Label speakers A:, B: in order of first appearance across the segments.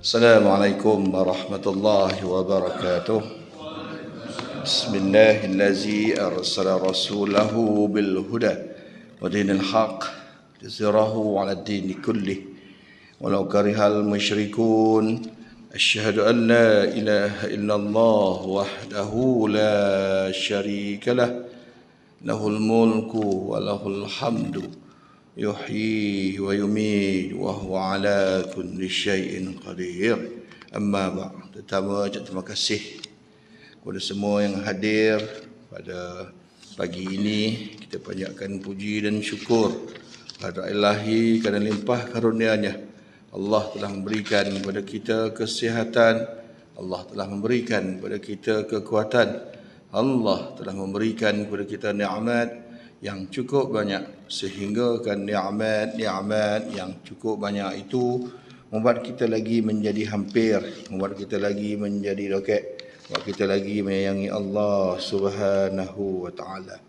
A: Assalamualaikum warahmatullahi wabarakatuh. Bismillahillazi arsala rasulahu bil huda wa dinil haq liyuzhirahu 'ala ad-din kullih walau karihal musyrikun. Asyhadu an la ilaha illallah wahdahu la syarika lah, lahul mulku wa lahul hamdu yuhyi wa yumiit wa huwa ala kulli syai'in qadir. Amma ba'd. Pertama, terima kasih kepada semua yang hadir pada pagi ini. Kita panjatkan puji dan syukur kepada Ilahi kerana limpah karunia-Nya. Allah telah memberikan kepada kita kesihatan, Allah telah memberikan kepada kita kekuatan, Allah telah memberikan kepada kita nikmat yang cukup banyak, sehingga kan nikmat yang cukup banyak itu membuat kita lagi menjadi hampir, membuat kita lagi menjadi dekat, membuat kita lagi menyayangi Allah Subhanahu wa taala.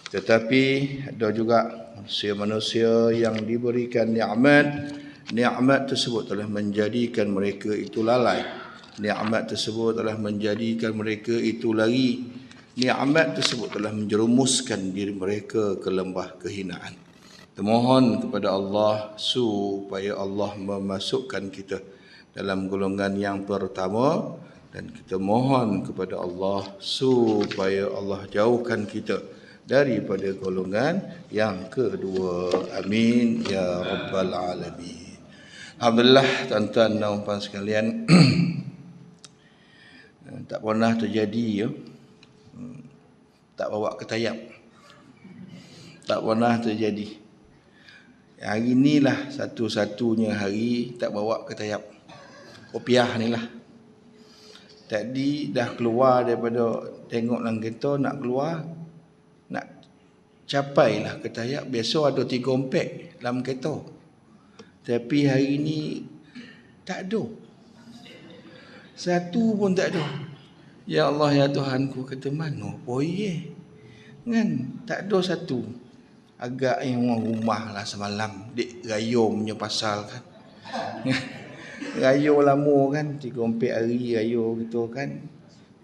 A: Tetapi ada juga manusia-manusia yang diberikan nikmat tersebut telah menjadikan mereka itu lalai. Nikmat tersebut telah menjadikan mereka itu lari. Nikmat tersebut telah menjerumuskan diri mereka ke lembah kehinaan. Kita mohon kepada Allah supaya Allah memasukkan kita dalam golongan yang pertama, dan kita mohon kepada Allah supaya Allah jauhkan kita daripada golongan yang kedua. Amin ya rabbal alamin. Alhamdulillah, tuan-tuan dan puan sekalian, tak pernah terjadi ya, tak bawa ketayap, tak pernah terjadi. Hari inilah satu-satunya hari tak bawa ketayap. Kopiah ni lah. Tadi dah keluar daripada tengok dalam kereta, nak keluar, nak capailah ketayap. Biasa ada 3 ompek dalam kereta, tapi hari ini tak ada, satu pun tak ada. Ya Allah, ya Tuhanku, kata mana boleh kan, tak ada satu. Agak yang orang rumah lah semalam dek rayo punya pasal kan. Rayo lama kan, 3 4 hari rayo gitu kan,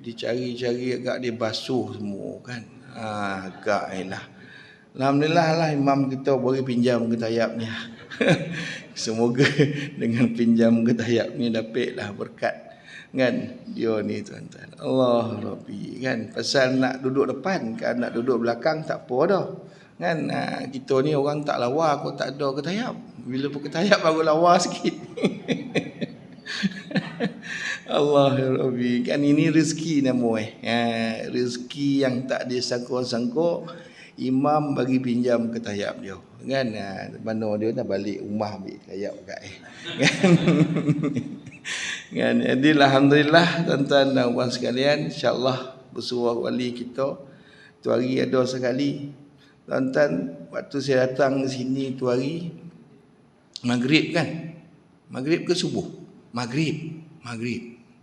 A: dicari-cari agak dia basuh semua kan. Agak lah. Alhamdulillah lah imam kita boleh pinjam ketayapnya. Semoga dengan pinjam ketayapnya dapatlah berkat kan dia ni tuan-tuan. Allah Rabbi kan, pasal nak duduk depan kan, nak duduk belakang tak apa dah kan. Kita ni orang tak lawa, aku tak ada ketayap. Bila pun ketayap baru lawa sikit. Allah Rabbi kan, ini rezeki nama rezeki yang tak disangka-sangka. Imam bagi pinjam ketayap dia kan. Mana dia nak balik rumah ambil ketayap kat kan. Kan, jadi alhamdulillah tuan-tuan dan puan sekalian, insya-Allah bersuah wali kita tu hari ada sekali. Tuan-tuan, waktu saya datang ke sini tu hari maghrib kan, maghrib ke subuh, maghrib.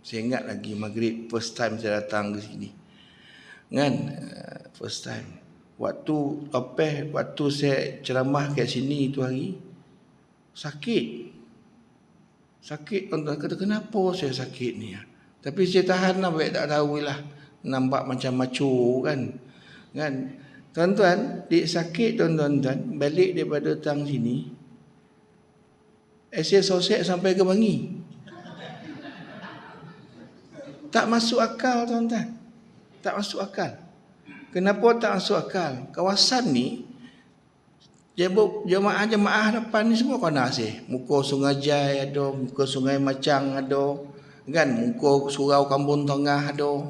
A: Saya ingat lagi maghrib, first time saya datang ke sini kan, first time. Waktu saya ceramah kat sini tu hari sakit, tuan-tuan. Kata kenapa saya sakit ni ya? Tapi saya tahan lah, baik tak tahu lah, nampak macam maco kan. Tuan-tuan, dia sakit tuan-tuan, balik daripada tang sini, saya sosek sampai ke Bangi. Tak masuk akal tuan-tuan, tak masuk akal. Kenapa tak masuk akal? Kawasan ni, jemaah depan ni semua kena sih. Muka Sungai Jai ada, muka Sungai Macang ada kan, muka Surau Kampung Tengah ada.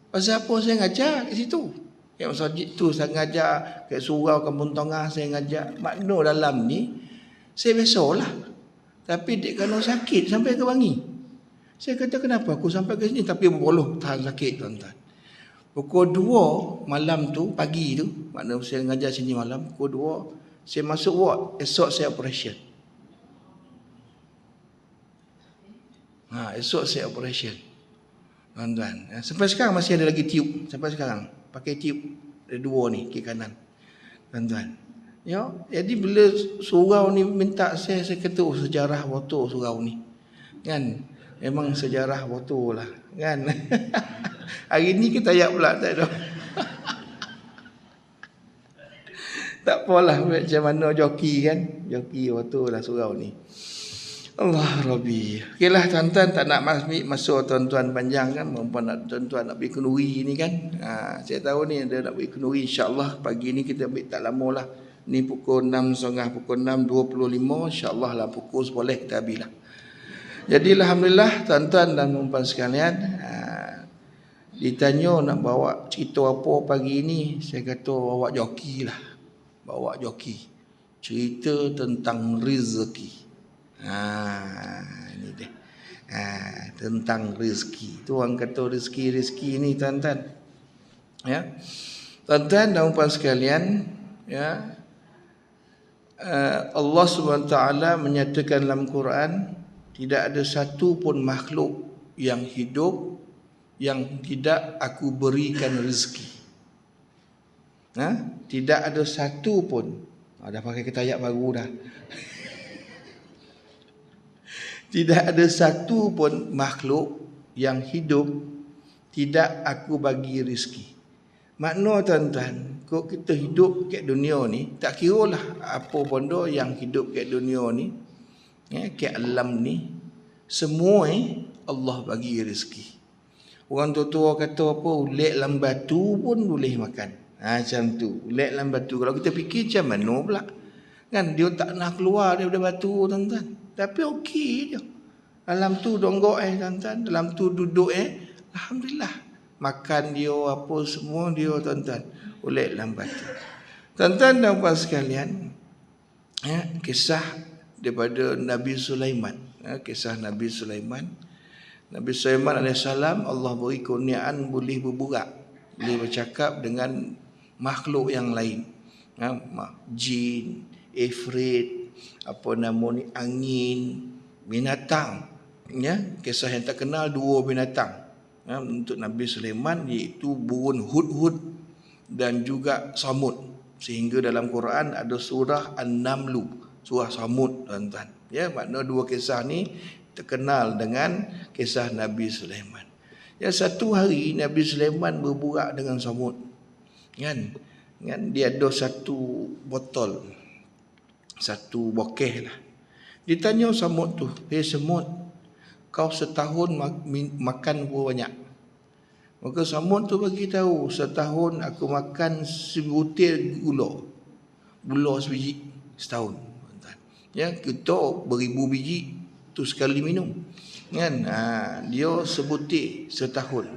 A: Pasal apa saya ngajak kat situ? Kat masjid tu saya ngajak, kat Surau Kampung Tengah saya ngajak. Makna dalam ni saya biasalah, tapi dia kena sakit sampai ke Bangi. Saya kata kenapa aku sampai ke sini tapi berpuluh tahan sakit tuan-tuan. Pukul 2 malam tu, pagi tu, makna saya ngajar sini malam, pukul 2 saya masuk ward, esok saya operation. Esok saya operation. Tuan-tuan, sampai sekarang masih ada lagi tiup, sampai sekarang pakai tiup ada 2 ni kiri kanan. Tuan-tuan. Ya, jadi bila surau ni minta saya kata sejarah botol surau ni. Kan? Memang sejarah betul lah kan. Hari ni kita ayat pula tak ada. Tak apalah macam mana joki kan. Joki betul lah surau ni. Allah Rabbi. Okeylah tuan-tuan, tak nak masuk tuan-tuan panjang kan. Mumpun nak tuan-tuan nak pergi kenduri ni kan. Saya tahu ni ada nak pergi kenduri, insya-Allah pagi ni kita ambil tak lama lah. Ni pukul 6.30, pukul 6.25, insya-Allah lah pukul 10 kita habis lah. Jadi alhamdulillah tuan-tuan dan puan sekalian, ditanya nak bawa cerita apa pagi ni, saya kata bawa joki lah. Bawa joki. Cerita tentang rezeki. Ini dia. Tentang rezeki. Tu orang kata rezeki ni tuan-tuan. Ya. Tuan-tuan dan puan sekalian, ya. Allah Subhanahu taala menyatakan dalam Quran, tidak ada satu pun makhluk yang hidup yang tidak aku berikan rezeki. Tidak ada satu pun. Dah pakai kata ayat baru dah. Tidak ada satu pun makhluk yang hidup tidak aku bagi rezeki. Makna tuan-tuan, kalau kita hidup kat dunia ni, tak kira lah apa benda yang hidup kat dunia ni, kat alam ni, semua Allah bagi rezeki. Orang tua-tua kata apa, ulet dalam batu pun boleh makan. Macam tu, ulet dalam batu. Kalau kita fikir macam mana pula? Kan dia tak nak keluar daripada batu tuan-tuan. Tapi okey je. Dalam tu donggok tuan-tuan, dalam tu duduk alhamdulillah. Makan dia apa semua dia tuan-tuan, ulet dalam batu. Tuan-tuan dan puan sekalian, kisah daripada Nabi Sulaiman. Kisah Nabi Sulaiman. Nabi Sulaiman AS, Allah beri kurniaan boleh berburak, boleh bercakap dengan makhluk yang lain. Jin, ifrit, apa nama ni, angin, binatang. Kisah yang terkenal dua binatang untuk Nabi Sulaiman, iaitu burung hudhud dan juga samud. Sehingga dalam Quran ada surah An-Namlu, surah Samud tuan-tuan. Ya, makna dua kisah ni terkenal dengan kisah Nabi Sulaiman. Ya, satu hari Nabi Sulaiman berburak dengan samud. Kan dia ada satu botol, satu bokeh lah. Ditanya samud tu, samud, kau setahun makan berapa banyak? Maka samud tu bagi tahu, setahun aku makan sebutir gula. Gula sebiji setahun. Ya, kita beribu biji tu sekali minum. Kan? Dia sebutir setahun.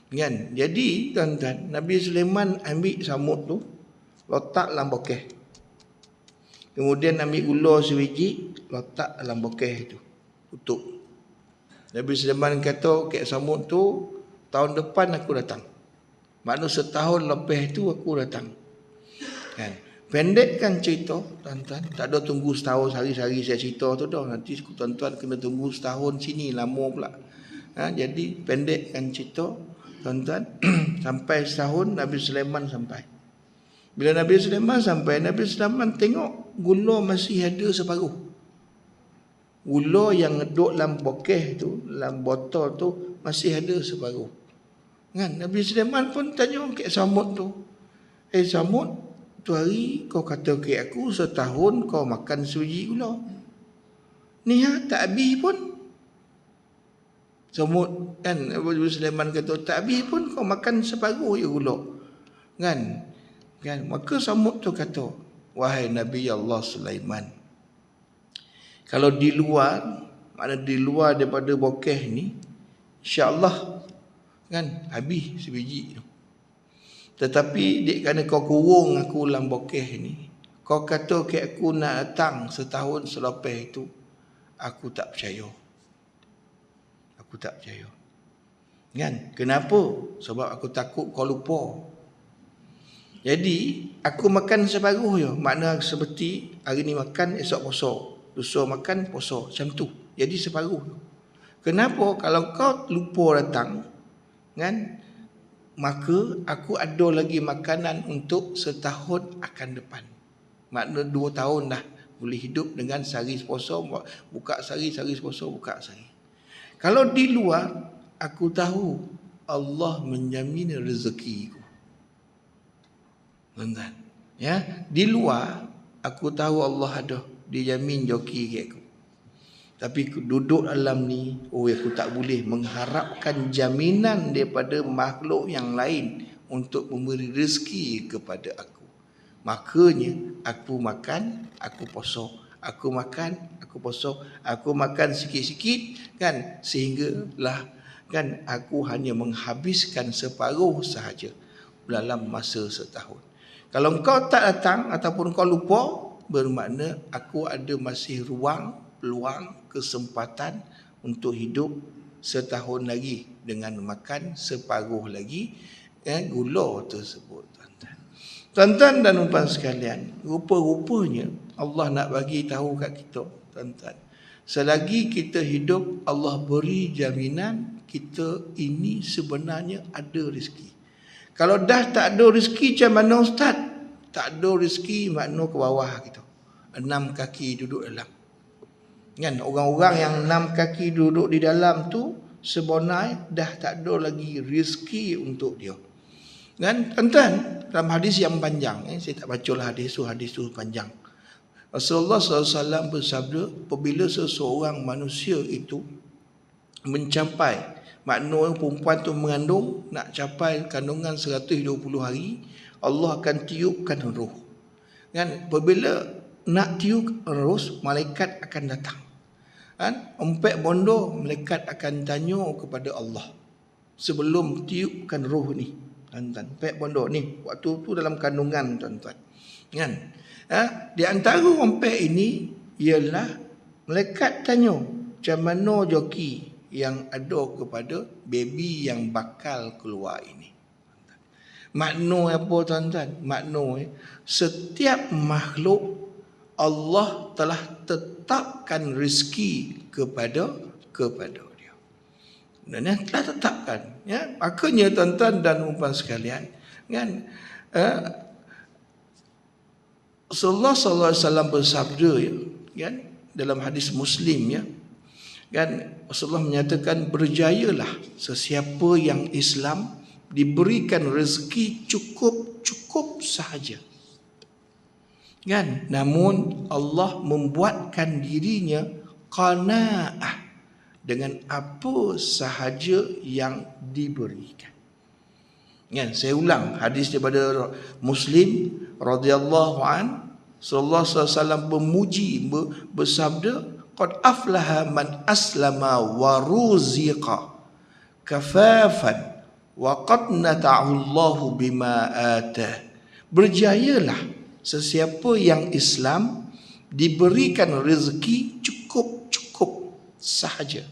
A: Kan? Jadi tuan-tuan, Nabi Sulaiman ambil samud tu, letak dalam bokeh. Kemudian ambil gula sebiji, letak dalam bokeh tu, tutup. Nabi Sulaiman kata kat samud tu, tahun depan aku datang. Maknanya setahun lepas tu aku datang. Kan? Pendekkan cerita tuan-tuan, tak ada tunggu setahun hari-hari saya cerita tu dah. Nanti tuan-tuan kena tunggu setahun sini lama pula. Jadi pendekkan cerita tuan-tuan, sampai setahun Nabi Sulaiman sampai. Bila Nabi Sulaiman sampai, Nabi Sulaiman tengok gula masih ada separuh. Gula yang duduk dalam bokeh tu, dalam botol tu, masih ada separuh. Kan? Nabi Sulaiman pun tanya kat samud tu, samud, tu hari kau kata kat aku setahun kau makan sebiji gula. Ni tak habis pun. Samud kan, Nabi Sulaiman kata tak habis pun kau makan separuh je gula. Kan? Maka samud tu kata, wahai Nabi Allah Sulaiman, kalau di luar, makna di luar daripada bokeh ni, insya-Allah kan habis sebiji tu. Tetapi kerana kau kurung aku dalam bokeh ni, kau kata ke aku nak datang setahun selepas itu, aku tak percaya. Aku tak percaya. Kan? Kenapa? Sebab aku takut kau lupa. Jadi, aku makan separuh je. Makna seperti hari ni makan, esok puasa. Lusa makan, puasa. Macam tu. Jadi separuh je. Kenapa? Kalau kau lupa datang, kan? Maka aku ada lagi makanan untuk setahun akan depan. Makna 2 tahun dah boleh hidup dengan sehari puasa, buka sehari, sehari puasa, buka sehari. Kalau di luar, aku tahu Allah menjamin rezekiku. Tuan-tuan, ya, di luar aku tahu Allah ada, dia jamin joki aku. Tapi duduk dalam ni, aku tak boleh mengharapkan jaminan daripada makhluk yang lain untuk memberi rezeki kepada aku. Makanya aku makan, aku poso. Aku makan, aku poso. Aku makan sikit-sikit kan, sehinggalah kan aku hanya menghabiskan separuh sahaja dalam masa setahun. Kalau engkau tak datang ataupun kau lupa, bermakna aku ada masih ruang, peluang, kesempatan untuk hidup setahun lagi dengan makan separuh lagi gula tersebut. Tuan-tuan dan puan sekalian, rupa-rupanya Allah nak bagi tahu kat kita, tuan-tuan, selagi kita hidup, Allah beri jaminan kita ini sebenarnya ada rezeki. Kalau dah tak ada rezeki macam mana ustaz? Tak ada rezeki makna ke bawah kita. 6 kaki duduk dalam. Kan orang-orang yang 6 kaki duduk di dalam tu sebenarnya dah tak ada lagi rezeki untuk dia. Kan tuan-tuan, dalam hadis yang panjang, saya tak bacalah hadis tu panjang. Rasulullah SAW bersabda, apabila seseorang manusia itu mencapai, makna perempuan tu mengandung, nak capai kandungan 120 hari, Allah akan tiupkan roh. Kan apabila nak tiup roh, malaikat akan datang. Kan empek bondo, malaikat akan tanya kepada Allah sebelum tiupkan roh ni. Tuan-tuan, empek bondo ni waktu tu dalam kandungan, tuan-tuan. Kan? Di antara empek ini ialah malaikat tanya macam mana joki yang ada kepada baby yang bakal keluar ini. Makna apa, tuan-tuan? Makna setiap makhluk Allah telah tetapkan rezeki kepada dia. Dan telah tetapkan, ya. Makanya tuan-tuan dan puan sekalian, kan, Rasulullah SAW bersabda, ya, kan, dalam hadis Muslim, ya, kan, Rasulullah menyatakan, berjayalah sesiapa yang Islam diberikan rezeki cukup sahaja. Kan, namun Allah membuatkan dirinya qanaah dengan apa sahaja yang diberikan. Kan, saya ulang hadis daripada Muslim radhiyallahu an, Rasulullah SAW memuji, bersabda, qad aflaha man aslama wa ruziqa kafafan wa qad nata'ahu Allahu bima atah. Berjayalah sesiapa yang Islam diberikan rezeki cukup sahaja,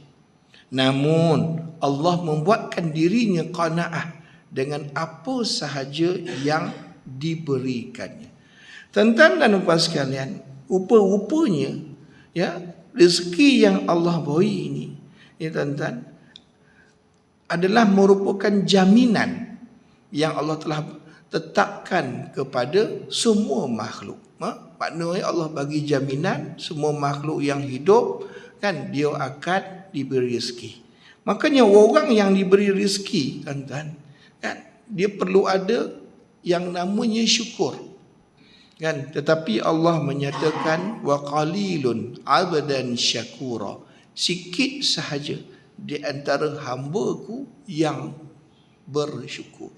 A: namun Allah membuatkan dirinya qanaah dengan apa sahaja yang diberikannya. Tuan-tuan dan puan sekalian, rupa-rupanya, ya, rezeki yang Allah beri ini, ya tuan-tuan, adalah merupakan jaminan yang Allah telah tetapkan kepada semua makhluk. Maknanya Allah bagi jaminan semua makhluk yang hidup, kan, dia akan diberi rezeki. Makanya orang yang diberi rezeki, tuan-tuan, kan, dia perlu ada yang namanya syukur. Kan, tetapi Allah menyatakan wa qalilun abdan syakura. Sikit sahaja di antara hamba-Ku yang bersyukur.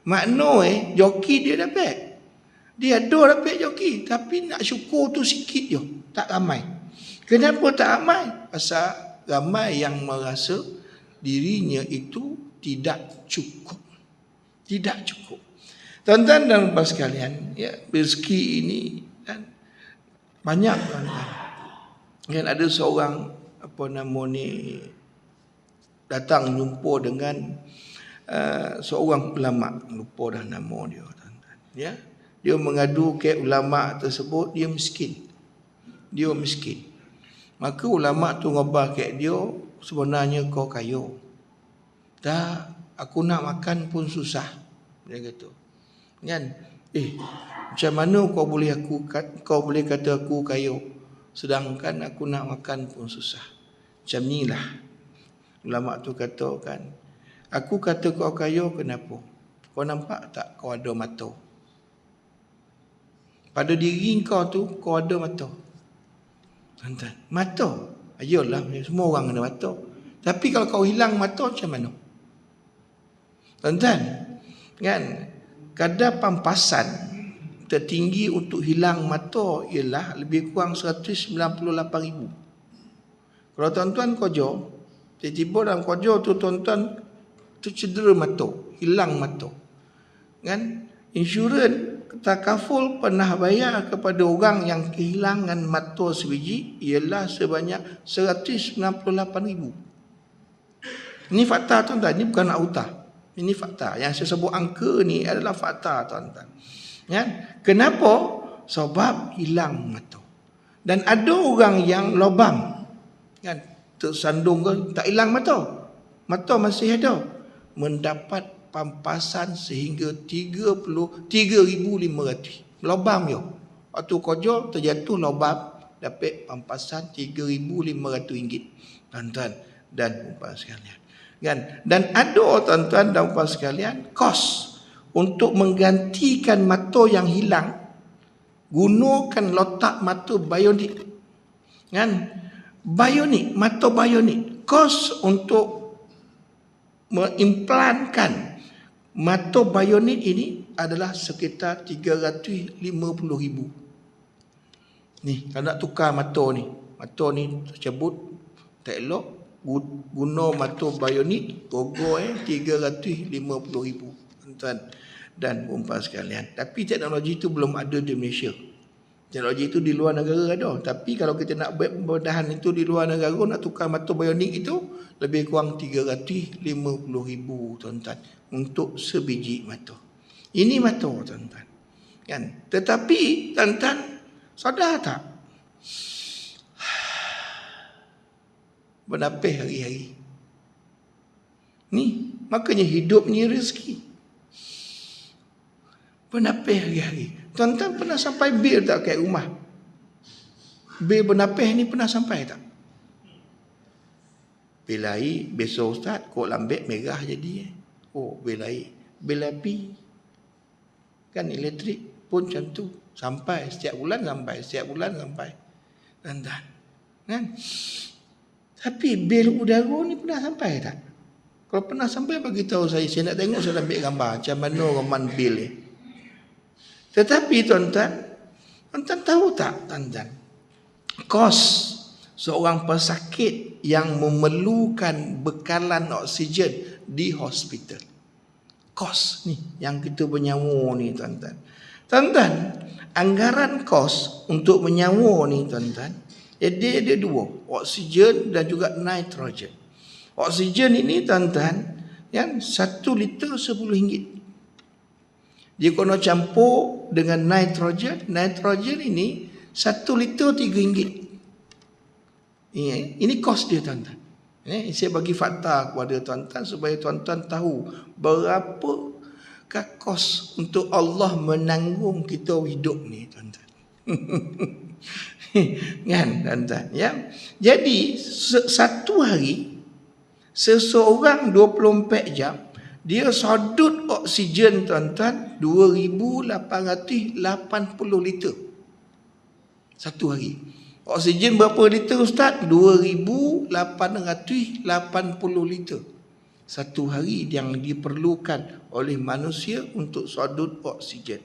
A: Makna joki dia dapat. Dia ada dapat joki, tapi nak syukur tu sikit je, tak ramai. Kenapa tak ramai? Pasal ramai yang merasa dirinya itu tidak cukup. Tidak cukup. Tuan-tuan dan puan sekalian, ya, rezeki ini kan banyak, tuan-tuan. Kan ada seorang datang jumpa dengan seorang ulama, lupa dah nama dia, tuan-tuan. Ya, dia mengadu ke ulama tersebut, dia miskin. Maka ulama tu ngabah ke dia, sebenarnya kau kaya. Dah, aku nak makan pun susah. Dia kata. Kan? Macam mana kau boleh kata aku kaya, sedangkan aku nak makan pun susah. Macam inilah
B: Ulama tu katakan, aku kata kau kaya kenapa? Kau nampak tak kau ada mata? Pada diri kau tu kau ada mata. Tuan-tuan, mata. Ayolah, semua orang ada mata. Tapi kalau kau hilang mata macam mana? Tuan-tuan, kan, kadar pampasan tertinggi untuk hilang mata ialah lebih kurang 198,000. Kalau tuan-tuan kerja, tiba-tiba dalam kerja tu tuan-tuan tercedera mata, hilang mata. Kan? Insurans takaful pernah bayar kepada orang yang kehilangan mata sebiji ialah sebanyak 198,000. Ini fakta tuan-tuan, ini bukan nak hutah. Ini fakta. Yang saya sebut angka ni adalah fakta tuan-tuan. Ya? Kenapa? Sebab hilang mata. Dan ada orang yang lobang, kan, tersandung ke, tak hilang mata. Mata masih ada. Mendapat pampasan sehingga 33,500. Lobang yo. Waktu kerja terjatuh lobang, dapat pampasan RM3,500. Tuan-tuan dan puan sekalian. Kan? Dan ada tuan-tuan dan puan sekalian, kos untuk menggantikan mata yang hilang, gunakan letak mata bionik. Kan? Bionik, mata bionik. Kos untuk mengimplankan mata bionik ini adalah sekitar 350,000. Ni, kalau nak tukar mata ni tercabut, tak elok, guna mata bionik, gogo 350,000. Tuan dan puan sekalian. Tapi teknologi itu belum ada di Malaysia. Teknologi itu di luar negara ada. Tapi kalau kita nak buat pembedahan itu di luar negara, nak tukar mata bionik itu lebih kurang 350,000 tuan-tuan untuk sebiji mata. Ini mata tuan-tuan. Kan? Tetapi tuan-tuan sadar tak? Bernapis hari-hari. Ni, makanya hidup ni rezeki. Bernapis hari-hari. Tuan-tuan pernah sampai bil tak kat rumah? Bil bernapis ni pernah sampai tak? Bil air, besok ustaz, kok lambat merah jadi. Oh, bil air. Bil api. Kan elektrik pun macam tu. Sampai, setiap bulan sampai. Tuan-tuan. Kan? Tapi bil udara ni pernah sampai tak? Kalau pernah sampai, bagi tahu saya nak tengok, saya ambil gambar macam mana raman bil ni. Tetapi tuan-tuan tahu tak tuan-tuan, kos seorang pesakit yang memerlukan bekalan oksigen di hospital, kos ni yang kita bernyawa ni tuan-tuan. Tuan-tuan, anggaran kos untuk menyawa ni tuan-tuan, dia ada dua, oksigen dan juga nitrogen. Oksigen ini tuan-tuan, yang 1 liter RM10. Dia kena campur dengan nitrogen. Nitrogen ini 1 liter RM3. Ini kos dia tuan-tuan. Saya bagi fakta kepada tuan-tuan supaya tuan-tuan tahu berapakah kos untuk Allah menanggung kita hidup ni tuan-tuan. Kan tuan-tuan, ya. Jadi satu hari seseorang 24 jam dia sedut oksigen tuan-tuan 2,880 liter. Satu hari. Oksigen berapa liter ustaz? 2,880 liter. Satu hari yang diperlukan oleh manusia untuk sedut oksigen.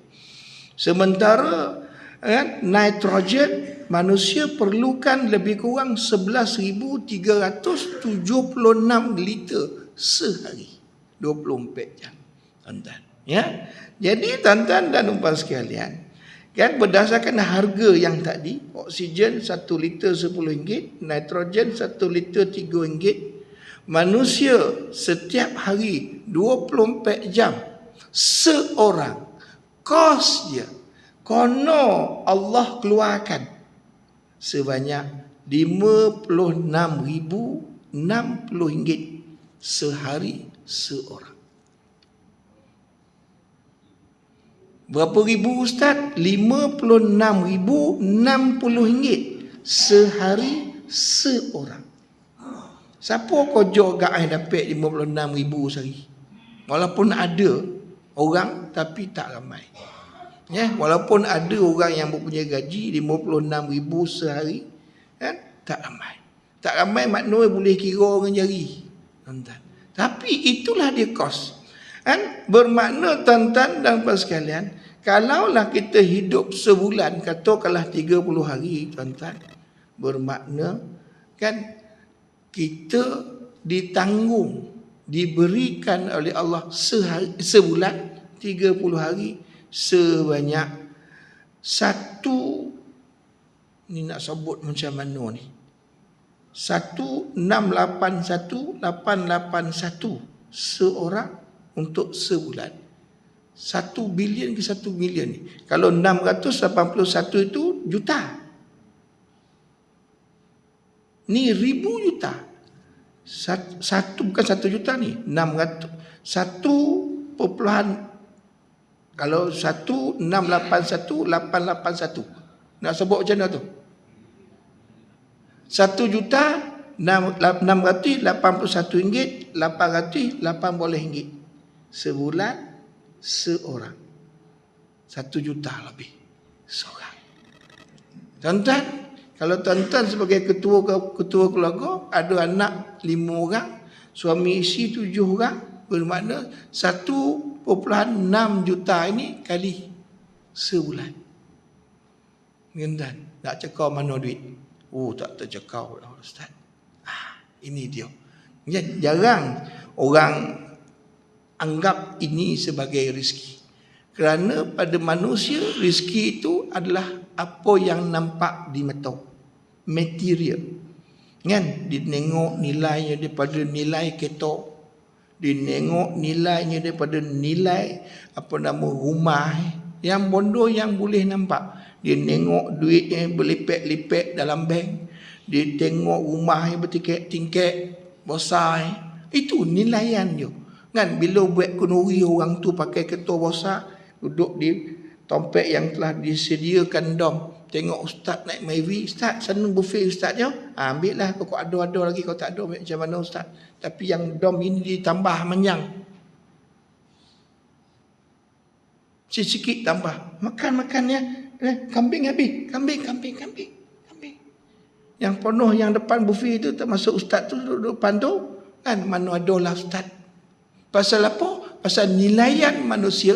B: Sementara kan, nitrogen manusia perlukan lebih kurang 11,376 liter sehari, 24 jam tuan-tuan, ya. Jadi tuan-tuan dan puan sekalian, kan, berdasarkan harga yang tadi, oksigen 1 liter RM10, nitrogen 1 liter RM3, manusia setiap hari 24 jam seorang, kos dia kono Allah keluarkan sebanyak RM56,060 sehari seorang. Berapa ribu ustaz? RM56,060 sehari seorang. Siapa kerja gak dapat 56,000 sehari? Walaupun ada orang tapi tak ramai. Ya, walaupun ada orang yang mempunyai gaji 56,000 sehari, kan, tak ramai. Tak ramai maknanya boleh kira dengan jari. Tuan-tuan. Tapi itulah dia kos. Kan? Bermakna tuan-tuan dan puan sekalian, kalaulah kita hidup sebulan, katakanlah 30 hari, tuan-tuan, bermakna kan kita ditanggung, diberikan oleh Allah sebulan 30 hari sebanyak ni nak sebut macam mana ni, 1,681,881 seorang untuk sebulan. 1 bilion ke 1 milion ni. Kalau 681 itu juta. Ni ribu juta. Bukan 1 juta ni. 600. 1, kalau 1,681,881. Nak sebut macam mana tu? 1,681,881 ringgit, 880 ringgit. Sebulan seorang. 1 juta lebih seorang. Tuan-tuan, kalau tuan-tuan sebagai ketua keluarga, ada anak 5 orang, suami isteri 7 orang, bermakna 1,6 juta ini kali sebulan. Tuan-tuan, nak cekau mana duit? Oh, tak tercekau dah Ustaz. Ini dia. Jarang orang anggap ini sebagai rezeki. Kerana pada manusia, rezeki itu adalah apa yang nampak di mata. Material. Kan? Dinengok nilainya daripada nilai kereta. Dinengok nilainya daripada nilai rumah. Yang bodoh yang boleh nampak. Dia tengok duitnya berlipet-lipet dalam bank. Dia tengok rumah yang bertingkat-tingkat besar. Itu nilaian dia. Kan bila buat kenduri orang tu pakai kereta besar, duduk di tempat yang telah disediakan dom. Tengok ustaz naik Myvi, ustaz sana buffet ustaz ya. Ambil lah, kau ada lagi, kau tak ada macam mana ustaz. Tapi yang dom ini ditambah manyang. Sikit tambah. Makan-makannya kambing habis. Kambing. Yang penuh yang depan buffet itu termasuk ustaz tu duduk depan tu. Kan mana adalah ustaz. Pasal apa? Pasal nilaian manusia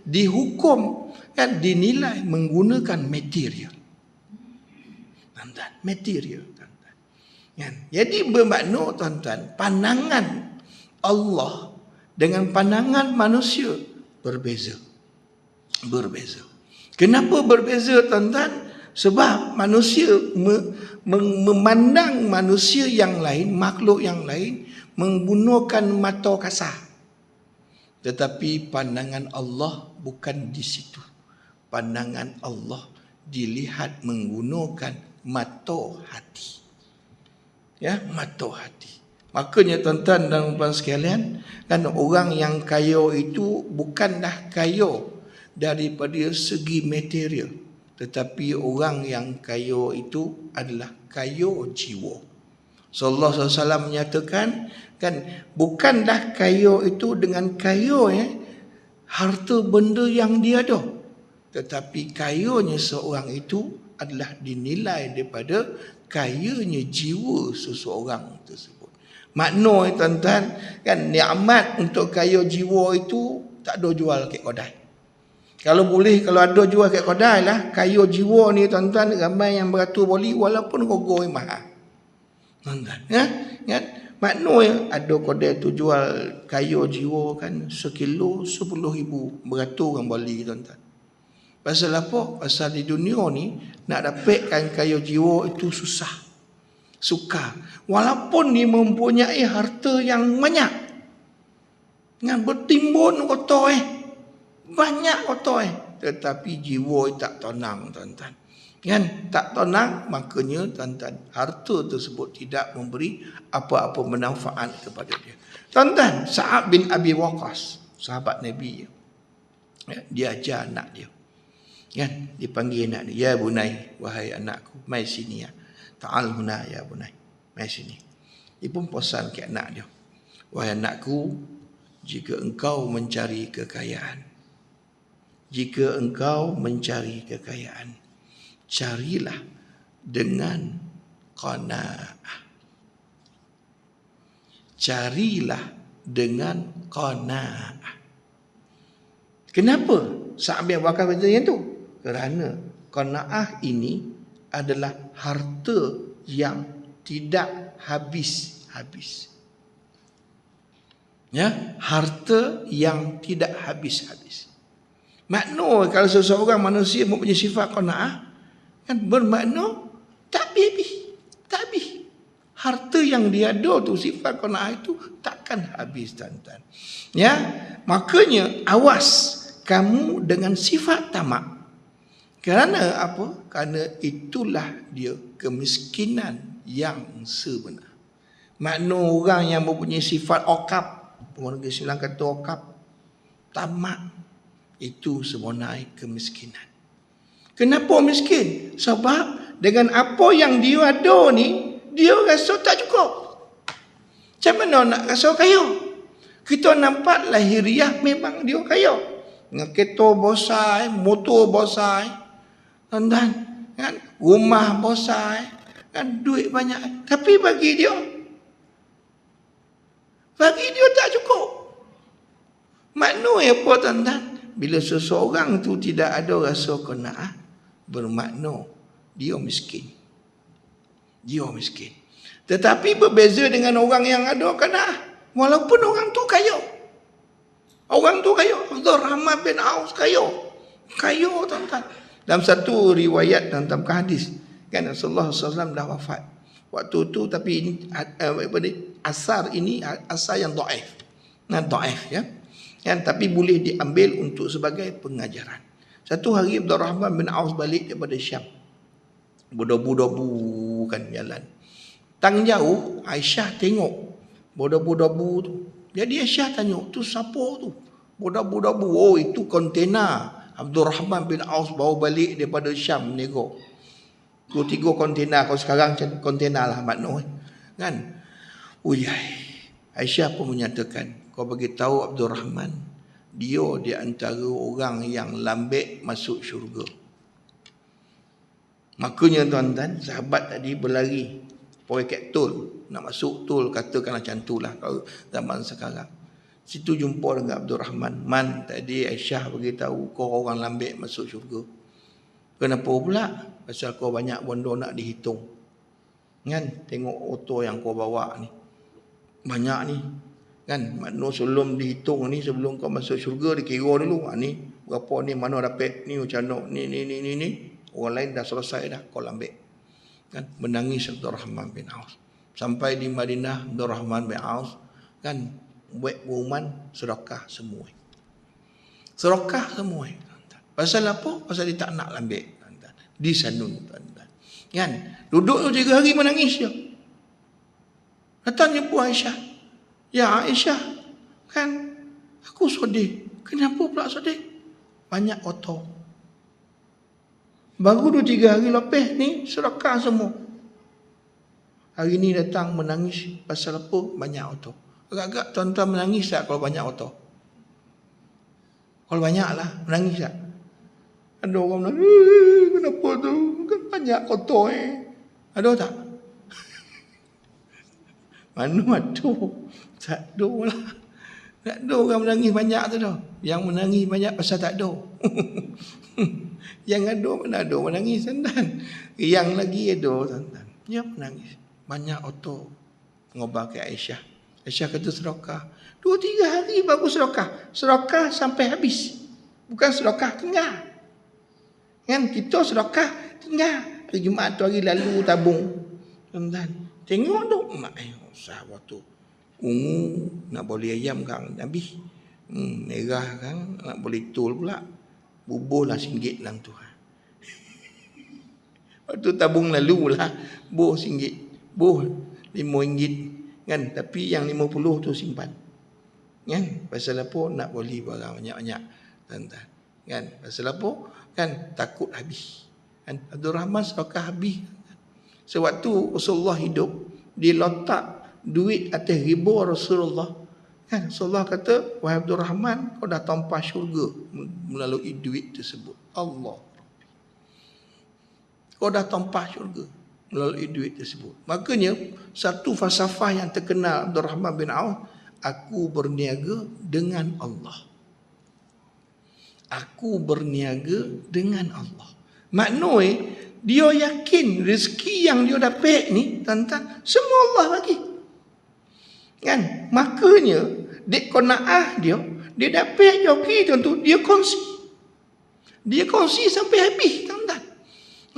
B: dihukum, kan, dinilai menggunakan material. Tuan-tuan, material, tuan-tuan. Kan? Jadi bermakna, tuan-tuan, pandangan Allah dengan pandangan manusia berbeza. Kenapa berbeza, tuan-tuan? Sebab manusia memandang manusia yang lain, makhluk yang lain, menggunakan mata kasar. Tetapi pandangan Allah bukan di situ. Pandangan Allah dilihat menggunakan mata hati. Ya, mata hati. Makanya tuan-tuan dan puan sekalian, kan orang yang kaya itu bukanlah kaya daripada segi material, tetapi orang yang kaya itu adalah kaya jiwa. Sallallahu alaihi wasallam menyatakan, kan, bukanlah kaya itu dengan kaya harta benda yang dia ada, tetapi kayanya seorang itu adalah dinilai daripada kayanya jiwa seseorang tersebut. Makna, tuan-tuan, kan, nikmat untuk kaya jiwa itu tak ada jual kat kedai. Kalau boleh, kalau ada jual kat kedai lah, kaya jiwa ni, tuan-tuan, ramai yang beratur boli walaupun rogo yang mahal. Tuan-tuan, ya? Kan? Maknanya ada kedai tu jual kaya jiwa, kan, sekilo 10,000, beratur orang boli, tuan-tuan. Pasal apa? Pasal di dunia ni nak dapatkan kaya jiwa itu susah. Sukar. Walaupun dia mempunyai harta yang banyak. Dengan bertimbun kotor banyak kotor tetapi jiwa tak tenang, tuan-tuan. Kan? Tak tenang, makanya, tuan-tuan, harta tersebut tidak memberi apa-apa manfaat kepada dia. Tuan-tuan, Sa'ad bin Abi Waqqas, sahabat Nabi, dia ajar anak dia. Kan? Dipanggil anak dia, ya bunai, wahai anakku, mai sini ya. Ta'al huna ya bunai, mai sini. Dia pun pesan ke anak dia. Wahai anakku, jika engkau mencari kekayaan, carilah dengan qanaah. Carilah dengan qanaah. Kenapa Sa'ad bin Bakar kata yang tu? Kerana qanaah ini adalah harta yang tidak habis-habis. Ya, harta yang tidak habis-habis. Makna kalau seseorang manusia mempunyai sifat qanaah, kan bermakna tak habis, tak habis. Harta yang dia ada tu, sifat qanaah itu takkan habis, tuan-tuan. Ya, makanya awas kamu dengan sifat tamak. Kerana apa? Kerana itulah dia kemiskinan yang sebenar. Makna orang yang mempunyai sifat okap, orang Negeri Sembilan kata okap, tamak, itu sebenarnya kemiskinan. Kenapa miskin? Sebab dengan apa yang dia ada ni, dia rasa tak cukup. Macam mana nak rasa kaya? Kita nampak lahiriah memang dia kaya. Dengan kereta besar, motor besar, kan, rumah besar, kan, duit banyak. Tapi bagi dia tak cukup. Makna apa, tuan-tuan? Bila seseorang tu tidak ada rasa qanaah, bermakna dia miskin. Dia miskin. Tetapi berbeza dengan orang yang ada qanaah. Walaupun orang tu kaya. Orang tu kaya. Abdul Rahman bin Auf kaya. Kaya, tuan-tuan. Dalam satu riwayat tentang hadis, kan Rasulullah SAW dah wafat waktu tu, tapi ini asar yang dhaif. Nah, dhaif, ya. Kan, tapi boleh diambil untuk sebagai pengajaran. Satu hari Abdul Rahman bin Auf balik daripada Syam. Berdebu-debu kan jalan. Tang jauh Aisyah tengok berdebu-debu tu. Jadi Aisyah tanya, tu siapa tu? Berdebu-debu. Oh, itu kontena Abdul Rahman bin Auf bawa balik daripada Syam nego. 2-3 kontena, kalau sekarang kontena lah makna, kan. Uyai. Aisyah pun menyatakan, kau bagi tahu Abdul Rahman, dia di antara orang yang lambek masuk syurga. Makanya, tuan-tuan, sahabat tadi berlari poket tol, nak masuk tol, katakanlah macam tu lah kalau zaman sekarang. Situ jumpa dengan Abdul Rahman. Man, tadi Aisyah beritahu kau orang lambek masuk syurga. Kenapa pula? Pasal kau banyak benda nak dihitung. Kan? Tengok auto yang kau bawa ni. Banyak ni. Kan? Makna sebelum dihitung ni, sebelum kau masuk syurga, dikira dulu. Ni, berapa ni, mana dapat ni, macam mana, ni. Orang lain dah selesai dah, kau lambek. Kan? Menangis Abdul Rahman bin Auf. Sampai di Madinah, Abdul Rahman bin Auf, kan, buat pengumuman sedekah semua. Sedekah semua. Pasal apa? Pasal dia tak nak lambek. Di sanun, tuan-tuan. Kan? Duduk tu 3 hari menangis dia. Datang jumpa Aisyah. Ya Aisyah, kan, aku sedih. Kenapa pula sedih? Banyak otor. Baru 2-3 hari lepas ni sedekah semua. Hari ni datang menangis pasal apa? Banyak otor. Agak-agak tuan-tuan menangis tak kalau banyak otor? Kalau banyak lah, menangis tak? Ada orang menangis, kenapa tu? Kan banyak otor Ada tak? Mana ada? Tak ada lah. Tak ada orang menangis banyak tu dah. Yang menangis banyak pasal tak ada. Yang ada mana ada menangis, tuan-tuan. Yang lagi ada, tuan-tuan. Dia menangis. Banyak otor. Ngobar ke Aisyah. Aisyah kata sedekah. 2-3 hari baru sedekah. Sedekah sampai habis. Bukan sedekah tengah. Kan kita sedekah tengah. Hari Jumaat tu hari lalu tabung. Tuan-tuan. Tengok tu. Mak usah waktu. Ungu nak boleh ayam kan habis. Merah kan nak boleh tol pula. Bubuh lah RM1 dalam tu. Waktu tabung lalu lah. Buh RM1. Buh RM5. Kan? Tapi yang 50 tu simpan. Kan? Pasal apa? Nak boleh barang banyak-banyak. Tuan-tuan. Kan? Pasal apa? Kan? Takut habis. Kan? Abdul Rahman sedekah habis. Sewaktu Rasulullah hidup, dia letak duit atas riba Rasulullah. Kan Rasulullah kata, wahai Abdul Rahman, kau dah tumpah syurga melalui duit tersebut. Allah. Kau dah tumpah syurga melalui duit tersebut. Makanya satu falsafah yang terkenal Abdul Rahman bin Auf, aku berniaga dengan Allah. Aku berniaga dengan Allah. Maknanya dia yakin rezeki yang dia dapat ni, tuan-tuan, semua Allah bagi. Kan? Makanya dek qanaah dia dapat joki tu, dia kongsi. Dia kongsi sampai habis, tuan-tuan.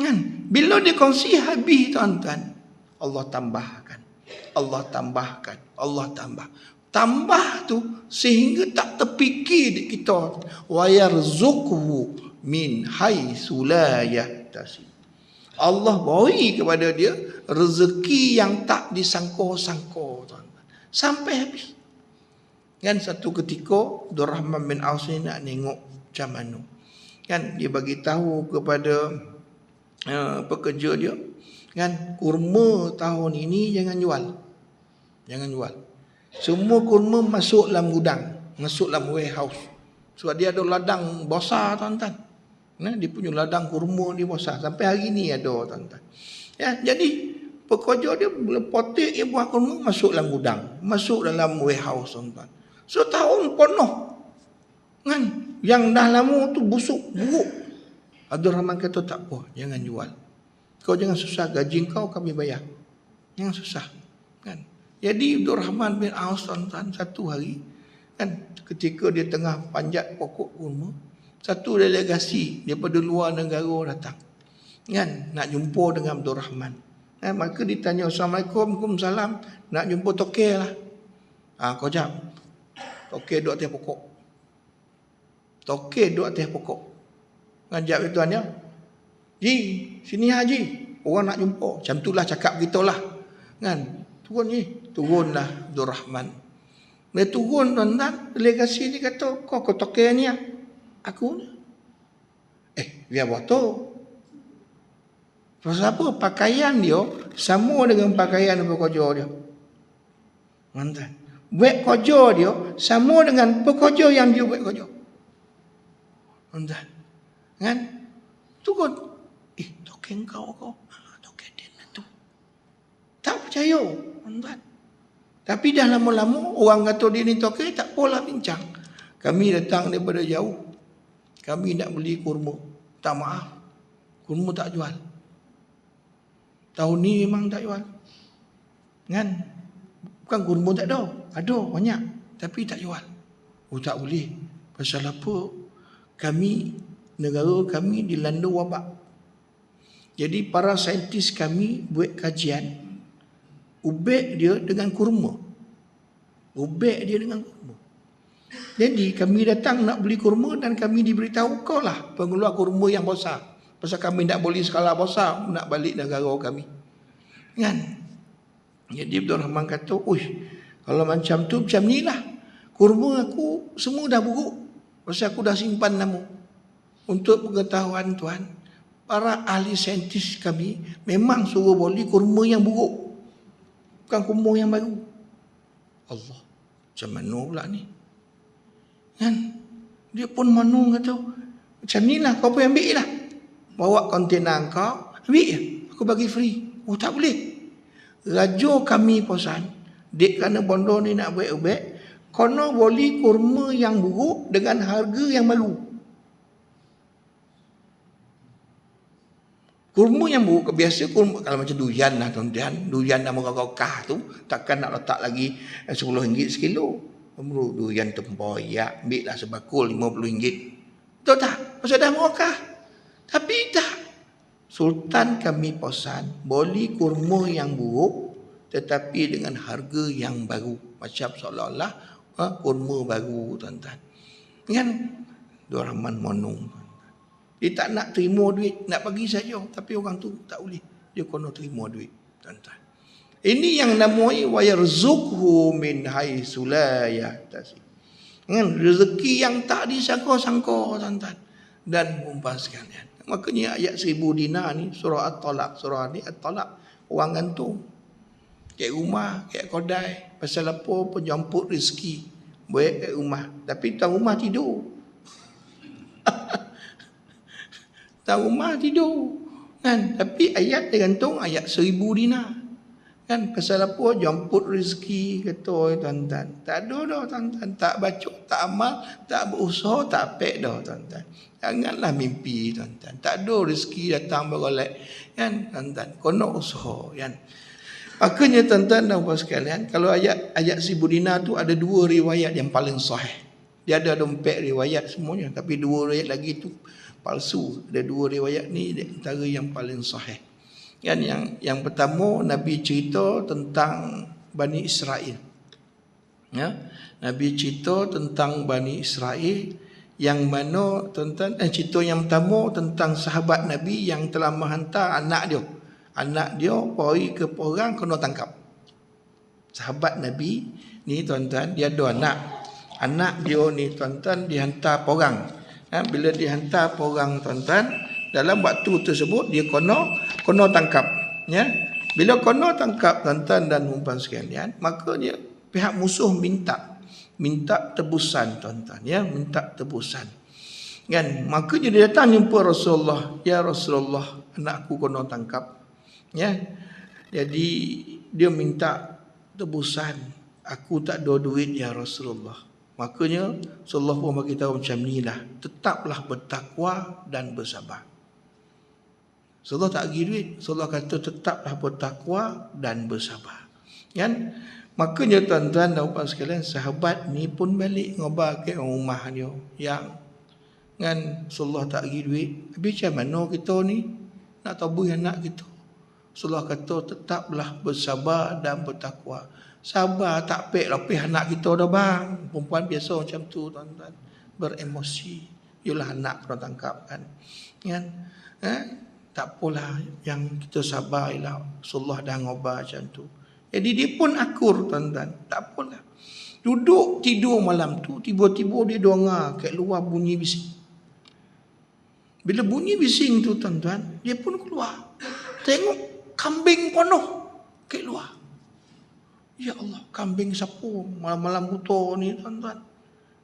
B: Kan? Bila dia kongsi habis, tuan-tuan, Allah tambahkan. Allah tambahkan. Allah tambah. Tambah tu sehingga tak terfikir di kita. Wa yarzuqhu min haitsu la yahtasib. Allah beri kepada dia rezeki yang tak disangka-sangka, tuan-tuan. Sampai habis. Kan satu ketika Abdul Rahman bin Auf ni nak tengok macam mana. Kan dia bagi tahu kepada pekerja dia, kan, kurma tahun ini jangan jual. Jangan jual. Semua kurma masuk dalam gudang, masuk dalam warehouse. Sebab dia ada ladang besar, tuan-tuan. Nah, dia punya ladang kurma dia besar. Sampai hari ni ada, tuan-tuan. Ya, jadi pekerja dia bila potik dia buah kurma masuk dalam gudang, masuk dalam warehouse, tuan-tuan. So tahun penuh. Kan? Yang dah lama tu busuk, buruk. Abdul Rahman kata tak apa, jangan jual. Kau jangan susah, gaji kau kami bayar. Jangan susah. Kan? Jadi Abdul Rahman bin Auf, tuan-tuan, satu hari, kan, ketika dia tengah panjat pokok kurma, satu delegasi daripada luar negara datang. Kan, nak jumpa dengan Abdul Rahman. Maka ditanya, Assalamualaikum, Waalaikumsalam, nak jumpa tokek lah. Kau jap. Tokek duduk atas pokok. Tokek duduk atas pokok. Ngajak dia tuan dia. Ji, sini Haji. Orang nak jumpa. Macam itulah cakap kita lah. Kan? Turun ni. Turunlah Abdul Rahman. Dia turun, tuan-tuan. Delegasi ni kata, kau tokek ni lah. Aku ni. Biar buat tu. Pasal apa? Pakaian dia sama dengan pakaian pekerja dia. Tuan-tuan. Buat kerja dia sama dengan pekerja yang dia buat kerja. Tuan-tuan. Kan? Turun. Tokek kau. Tokek dia lah tu. Tak percaya. Tuan-tuan. Tapi dah lama-lama orang kata dia ni tokek, tak apalah bincang. Kami datang daripada jauh. Kami nak beli kurma. Tak maaf. Kurma tak jual. Tahun ni memang tak jual. Kan? Bukan kurma tak ada. Ada banyak. Tapi tak jual. Oh tak boleh. Pasal apa? Kami, negara kami dilanda wabak. Jadi para saintis kami buat kajian. Ubek dia dengan kurma. Ubek dia dengan kurma. Jadi kami datang nak beli kurma dan kami diberitahu, kau lah pengeluar kurma yang besar. Pasal kami nak beli skala besar, nak balik negara kami. Kan? Jadi Abdul Rahman kata, kalau macam tu, macam ni lah. Kurma aku semua dah buruk. Pasal aku dah simpan nama. Untuk pengetahuan tuan, para ahli saintis kami memang suruh beli kurma yang buruk. Bukan kurma yang baru. Allah, macam mana pula ni? Kan? Dia pun manu kata, macam ni lah, kau pun ambil lah. Bawa kontena kau, ambil je. Aku bagi free. Oh tak boleh. Raja kami pesan, dek kerana bondo ni nak buat ubek, kono beli kurma yang buruk dengan harga yang baru. Kurma yang buruk, biasa kurma, kalau macam durian lah tuan-tuan, durian dah merokah tu, takkan nak letak lagi RM10 sekilo. Durian tempoyak, ambil lah sebakul RM50. Betul tak? Pasal dah merokah. Tapi tak. Sultan kami pesan, beli kurma yang buruk tetapi dengan harga yang baru. Macam seolah-olah kurma baru, tuan-tuan. Kan? Abdul Rahman monong. Dia tak nak terima duit, nak bagi saja. Tapi orang tu tak boleh. Dia kena terima duit, tuan-tuan. Ini yang namanya wa yarzuqhu min haitsu la yahtasib. Kan? Rezeki yang tak disangka-sangka, tuan-tuan. Dan umpama sekalian. Makanya ayat 1000 dinar ni, surah At-Talaq. Surah ni At-Talaq, orang gantung. kat rumah, kat kedai. Pasal apa? Penjemput rezeki. Baik kat rumah. Tapi tuan rumah tidur. Tuan rumah tidur. Kan? Tapi ayat dia gantung ayat 1000 dinar. Kan? Pasal apa? Jemput rezeki kata tuan-tuan. Tak ada dah tuan-tuan. Tak baca, tak amal, tak berusaha, tak pek dah tuan-tuan. Janganlah mimpi tuan-tuan. Tak ada rezeki datang beroleh. Kan? Tuan-tuan. Kena usaha. Kan? Makanya tuan-tuan dan puan sekalian, kalau ayat 1000 dinar tu ada 2 riwayat yang paling sahih. Dia ada 4 riwayat semuanya. Tapi 2 riwayat lagi tu palsu. Ada 2 riwayat ni antara yang paling sahih. Kan yang pertama Nabi cerita tentang Bani Israel. Ya. Nabi cerita tentang Bani Israel yang mana tuan-tuan cerita yang pertama tentang sahabat Nabi yang telah menghantar anak dia. Anak dia pergi ke perang kena tangkap. Sahabat Nabi ni tuan-tuan dia ada anak. Anak dia ni tuan-tuan dihantar perang. Bila dihantar perang tuan-tuan, dalam waktu tersebut dia kena tangkap. Ya. Bila kena tangkap tuan-tuan dan puan sekalian, maka dia pihak musuh minta tebusan tuan-tuan. Ya, minta tebusan. Kan? Maka dia datang jumpa Rasulullah. Ya Rasulullah, anakku kena tangkap. Ya. Jadi dia minta tebusan. Aku tak ada duit ya Rasulullah. Makanya Rasulullah pun bagi tahu macam ni lah. Tetaplah bertakwa dan bersabar. Rasulullah tak bagi duit. Rasulullah kata tetaplah bertakwa dan bersabar. Kan? Makanya tuan-tuan dan puan sekalian, sahabat ni pun balik ngobar ke rumah dia. Yang kan Rasulullah tak bagi duit. Tapi macam mana kita ni nak tabui anak kita? Rasulullah kata tetaplah bersabar dan bertakwa. Sabar tak pek lapis anak kita dah bang. Perempuan biasa macam tu tuan-tuan. Beremosi. Yalah anak kena tangkap kan. Kan? Tak apalah yang kita sabar ialah Rasulullah dah ngobar macam tu. Jadi dia pun akur tuan-tuan. Tak apalah. Duduk tidur malam tu, tiba-tiba dia dengar kat luar bunyi bising. Bila bunyi bising tu tuan-tuan, dia pun keluar. Tengok kambing penuh kat luar. Ya Allah, kambing siapa malam-malam buta ni tuan-tuan.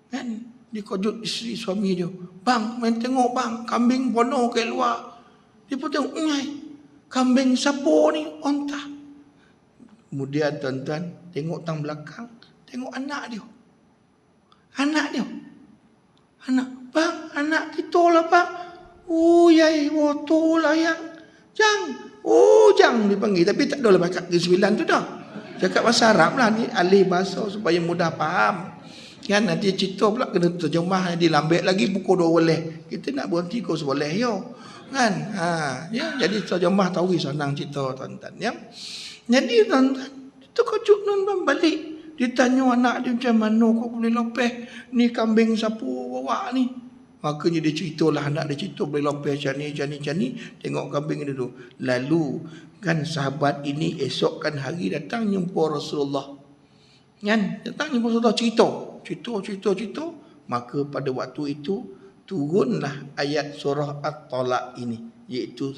B: Kan? Dia kejut isteri suami dia. Bang, main tengok bang, kambing penuh kat luar. Dia pun tengok, kambing siapa ni? Ontah. Kemudian tuan-tuan, tengok tang belakang, tengok anak dia. Anak dia. Bang, anak kita lah bang. Oh, yai, tu lah yang. Jang dipanggil. Tapi tak ada lah bakat ke-9 tu dah. Cakap bahasa Arab lah ni, alih bahasa supaya mudah faham. Kan nanti cerita pula kena terjemah, dilambek lagi pukul 2 boleh. Kita nak berhenti kau seboleh yo. Kan? Ya, jadi terjemah tahu senang cerita tuan-tuan ya. Jadi tuan-tuan, terkejut tuan-tuan balik. Dia tanya anak dia macam mana kau boleh lopeh ni kambing siapa bawa ni. Makanya dia ceritalah anak dia cerita boleh lopeh macam ni. Tengok kambing dia tu. Lalu kan sahabat ini esokkan hari datang jumpa Rasulullah. Kan? Datang jumpa Rasulullah cerita. Maka pada waktu itu turunlah ayat surah At-Talaq ini. Iaitu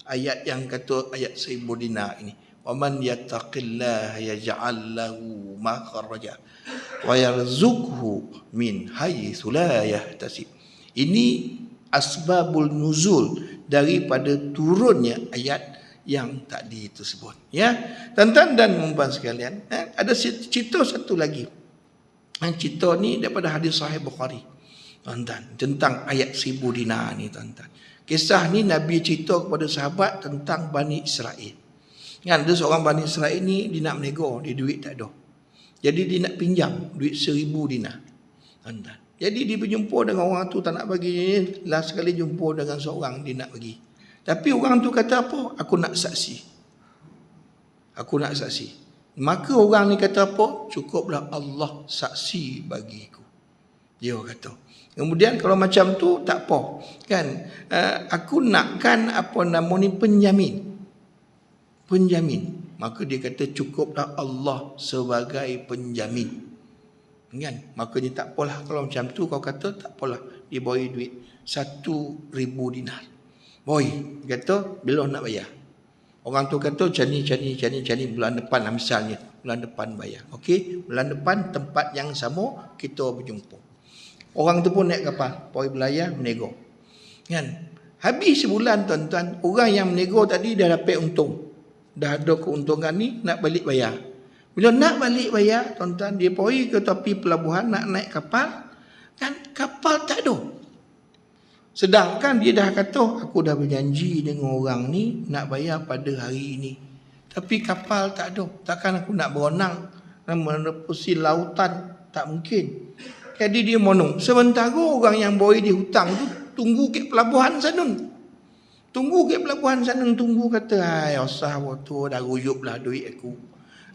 B: ayat yang kata ayat 1000 dinar ini. Wa man yattaqillaha yaj'al lahu makhraja wa yarzuqhu min haitsu la yahtasib. Ini asbabul nuzul daripada turunnya ayat yang tadi tersebut. Ya, tuan-tuan dan puan sekalian, ada cerita satu lagi. Cerita ni daripada hadis Sahih Bukhari. Tuan-tuan, tentang ayat 1000 dinar ni tuan-tuan. Kisah ni Nabi cerita kepada sahabat tentang Bani Israel. Kan ada seorang Bani Israel ni dia nak menego, dia duit tak ada. Jadi dia nak pinjam duit 1000 dinar. Tuan-tuan. Jadi dia berjumpa dengan orang tu tak nak bagi. Last sekali jumpa dengan seorang dia nak bagi. Tapi orang tu kata apa? Aku nak saksi. Maka orang ni kata apa? Cukuplah Allah saksi bagiku. Dia kata. Kemudian kalau macam tu tak apa. Kan? Aku nakkan apa nama ni penjamin. Maka dia kata cukuplah Allah sebagai penjamin. Kan? Maka dia tak apalah kalau macam tu kau kata tak apalah. Dia bagi duit 1000 dinar. Boy, kata bila nak bayar? Orang tu kata cani bulan depan lah misalnya. Bulan depan bayar. Okey, bulan depan tempat yang sama kita berjumpa. Orang tu pun naik kapal, pergi belayar, menego. Kan? Habis sebulan tuan-tuan, orang yang menego tadi dah dapat untung. Dah ada keuntungan ni, nak balik bayar. Bila nak balik bayar, tuan-tuan, dia pergi ke tepi pelabuhan, nak naik kapal. Kan kapal tak ada. Sedangkan dia dah kata, aku dah berjanji dengan orang ni, nak bayar pada hari ini. Tapi kapal tak ada. Takkan aku nak berenang, nak menepusi lautan. Tak mungkin. Jadi dia monong. Sementara orang yang boi di hutang tu, tunggu ke pelabuhan Sanun. Tunggu ke pelabuhan Sanun, tunggu kata, hai usah waktu dah ruyup lah duit aku.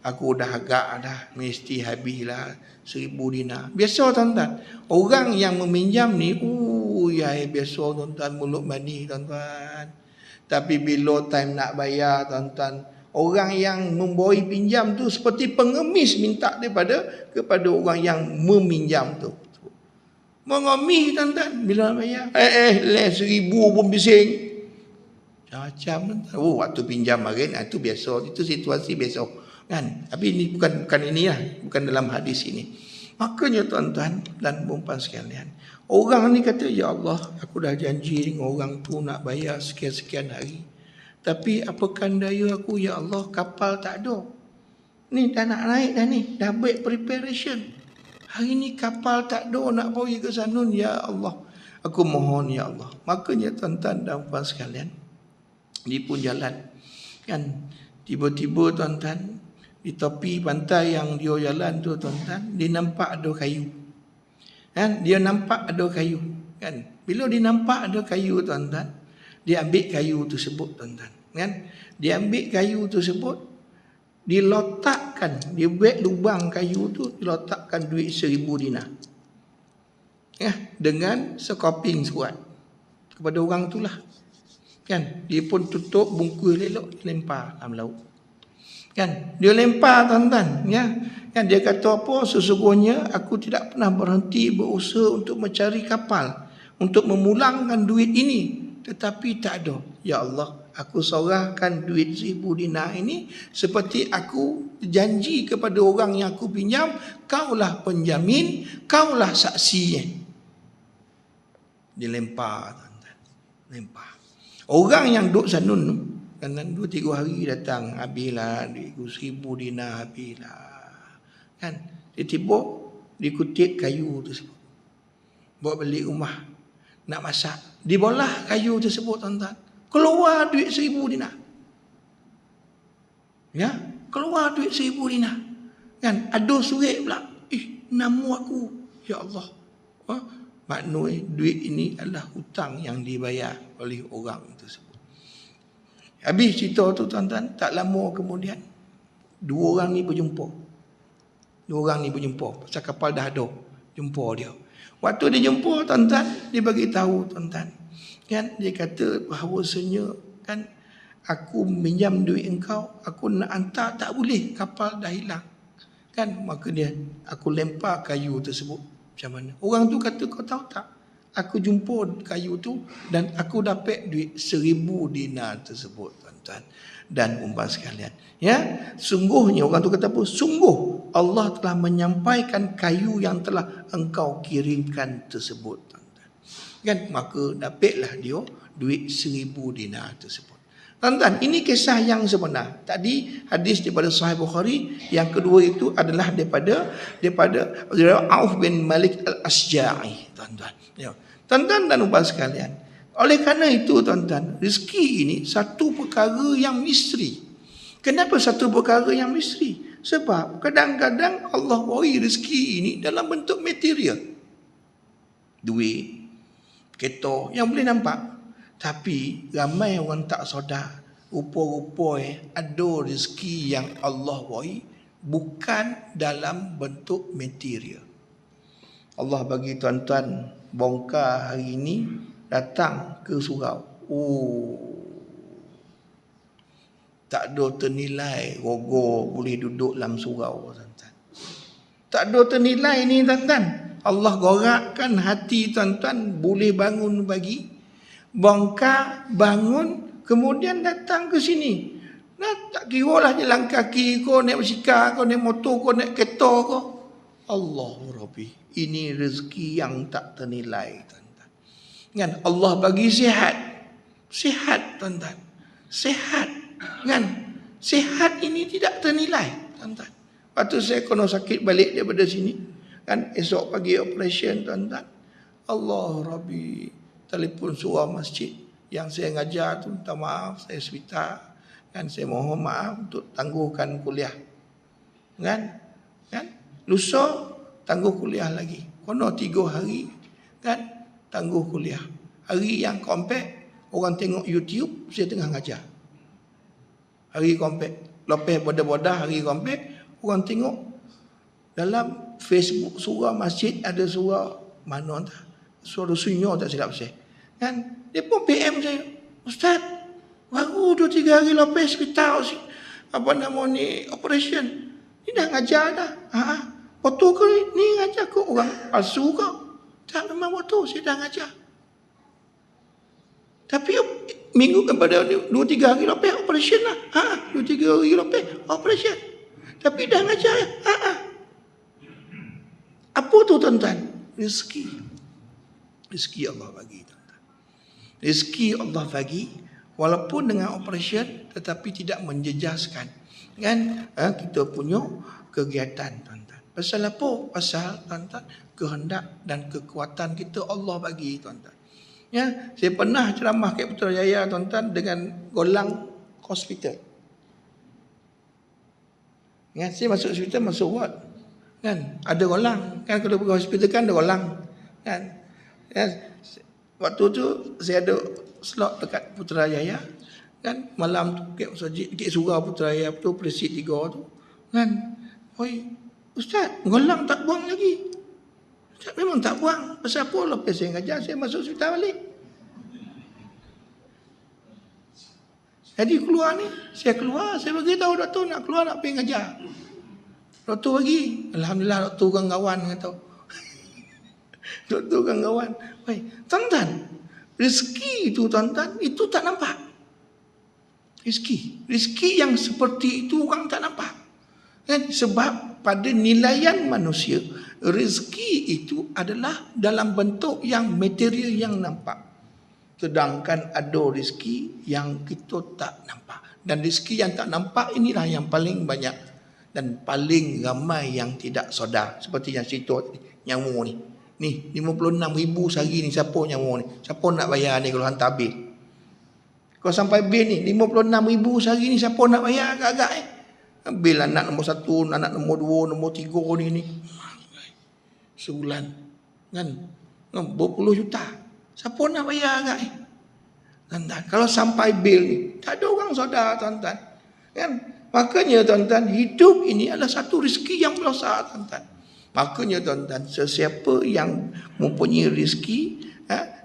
B: Aku dah agak dah, mesti habis lah 1,000 dinar. Biasa tuan-tuan. Orang yang meminjam ni, ya biasa tuan-tuan, mulut mani tuan-tuan. Tapi bila time nak bayar tuan-tuan, orang yang memboi pinjam tu seperti pengemis minta kepada orang yang meminjam tu. Mengemis tuan-tuan bila nak bayar. 1,000 pun bising. Macam tuan-tuan. Waktu pinjam kemarin itu biasa, itu situasi biasa. Kan? Tapi ini bukan ini lah, bukan dalam hadis ini. Makanya tuan-tuan dan puan sekalian, orang ni kata, ya Allah, aku dah janji dengan orang tu nak bayar sekian-sekian hari. Tapi apakah daya aku, ya Allah, kapal tak ada. Ni dah nak naik dah ni, dah buat preparation. Hari ni kapal tak ada nak pergi ke Sanun, ya Allah. Aku mohon, ya Allah. Makanya tuan-tuan dan puan sekalian, dia pun jalan. Kan? Tiba-tiba tuan-tuan, di tepi pantai yang dia jalan tu tuan-tuan, dia nampak ada kayu. Kan? Dia nampak ada kayu. Kan? Bila dia nampak ada kayu tuan-tuan, dia ambil kayu tersebut tuan-tuan. Kan? Dia ambil kayu tersebut, diletakkan, dia buat lubang kayu tu, diletakkan duit 1,000 dinar. Ya, dengan sekoping surat kepada orang tu lah. Kan? Dia pun tutup bungkus elok, lempar dalam laut. Kan? Dia lempar tuan-tuan, ya. Kan dia kata apa? Sesungguhnya aku tidak pernah berhenti berusaha untuk mencari kapal untuk memulangkan duit ini, tetapi tak ada. Ya Allah, aku serahkan duit 1,000 dinar ini seperti aku janji kepada orang yang aku pinjam, kaulah penjamin, kaulah saksinya. Dia lempar tuan-tuan. Lempar. Orang yang duduk Sanun tu, kan 2-3 hari datang, habislah duit 1,000 dinar, habislah. Kan? Dia tiba, dia kutip kayu tersebut. Bawa balik rumah, nak masak. Dibolah kayu tersebut tuan-tuan. Keluar duit 1,000 dinar. Ya, keluar duit 1,000 dinar. Kan? Ada surat pula. Nama aku. Ya Allah. Maknanya duit ini adalah hutang yang dibayar oleh orang tersebut. Habis cerita tu tuan-tuan, tak lama kemudian 2 orang ni berjumpa. 2 orang ni berjumpa. Pasal kapal dah ada. Jumpa dia. Waktu dia jumpa tuan-tuan, dia bagi tahu tuan-tuan. Kan dia kata bahawasanya kan aku minjam duit engkau, aku nak hantar tak boleh, kapal dah hilang. Kan maka dia aku lempar kayu tersebut. Macam mana? Orang tu kata, kau tahu tak? Aku jumpa kayu tu dan aku dapat duit 1,000 dinar tersebut tuan-tuan dan umpama sekalian. Ya, sungguhnya orang tu kata apa? Sungguh Allah telah menyampaikan kayu yang telah engkau kirimkan tersebut tuan-tuan. Kan maka dapatlah dia duit 1,000 dinar tersebut. Tuan-tuan, ini kisah yang sebenar. Tadi hadis daripada Sahih Bukhari, yang kedua itu adalah daripada Auf bin Malik Al-Asja'i, tuan-tuan. Ya. Tuan-tuan dan puan sekalian, oleh kerana itu tuan-tuan, rezeki ini satu perkara yang misteri. Kenapa satu perkara yang misteri? Sebab kadang-kadang Allah beri rezeki ini dalam bentuk material. Duit, kereta yang boleh nampak. Tapi ramai orang tak sedar, rupa-rupa ada rezeki yang Allah beri bukan dalam bentuk material. Allah bagi tuan-tuan bongkar hari ini datang ke surau. Tak ada ternilai rogo boleh duduk dalam surau tuan-tuan. Tak ada ternilai ni tuan-tuan. Allah gorakkan hati tuan-tuan boleh bangun pagi, bongkar, bangun, kemudian datang ke sini. Nah, tak kira lah jalan kaki kau, naik basikal kau, naik motor kau, naik kereta kau. Allahu Rabbi, ini rezeki yang tak ternilai, tuan-tuan. Kan Allah bagi sihat. Sihat, tuan-tuan. Sihat. Kan? Sihat ini tidak ternilai, tuan-tuan. Waktu saya kena sakit balik daripada sini, kan esok pagi operation, tuan-tuan. Allahu Rabbi, telefon surah masjid yang saya ngajar tu, minta maaf, saya hospital. Kan saya mohon maaf untuk tangguhkan kuliah. Kan? Lusa tangguh kuliah lagi. Kono 3 hari kan tangguh kuliah. Hari yang kompak orang tengok YouTube saya tengah ngajar. Hari kompak. Lepas bodah-bodah hari kompak orang tengok dalam Facebook surah masjid ada surah mana tak? Surah Sunyo tak silap saya. Kan dia pun PM saya. Ustaz, baru 2-3 hari lepas kita apa nama ni operation. Ni dah ngajar dah. Waktu ke ni ngajar ke orang palsu ke? Tak, memang waktu saya dah ngajar. Tapi minggu kepada 2-3 hari lepas operation lah. 2-3 hari lepas operation. Tapi dah ngajar. Apa tu, tuan-tuan? Rezeki. Rezeki Allah bagi, tuan-tuan. Rezeki Allah bagi walaupun dengan operation tetapi tidak menjejaskan kan kita punya kegiatan, tuan-tuan. Pasal apa? Pasal, tuan-tuan, kehendak dan kekuatan kita Allah bagi, tuan-tuan. Ya, saya pernah ceramah kat Putrajaya, tuan-tuan, dengan golang hospital. Ya, saya masuk hospital, masuk ward. Kan, ada golang. Kan kalau pergi hospital kan ada golang. Kan. Ya, waktu tu saya ada slot dekat Putrajaya. Kan malam tu kat surau Putrajaya tu presid 3 tu. Kan. Oi, Ustaz, golang tak buang lagi. Ustaz memang tak buang. Pasal apa? Lepas saya ngajar, saya masuk hospital balik. Jadi keluar ni, saya keluar, saya beritahu doktor nak keluar nak pergi ngajar. Doktor bagi. Alhamdulillah doktor kawan-kawan kata. Doktor kawan-kawan. Baik, tuan-tuan, rezeki itu, tuan-tuan, itu tak nampak. Rezeki yang seperti itu orang tak nampak. Kan? Sebab pada nilaian manusia, rezeki itu adalah dalam bentuk yang material yang nampak. Sedangkan ada rezeki yang kita tak nampak. Dan rezeki yang tak nampak inilah yang paling banyak dan paling ramai yang tidak sedar. Seperti yang cerita nyawa ni. Ni 56,000 sehari ni, siapa nyawa ni? Siapa nak bayar ni kalau hantar bil? Kalau sampai bil ni 56,000 sehari ni, siapa nak bayar agak-agak bil anak nombor 1, anak nombor 2, nombor 3 ni. Sebulan. Kan? Berpuluh juta. Siapa nak bayar agak tuan-tuan, kalau sampai bil ni, tak ada orang sedar, tuan-tuan. Kan? Makanya, tuan-tuan, hidup ini adalah satu rezeki yang besar, tuan-tuan. Makanya, tuan-tuan, sesiapa yang mempunyai rezeki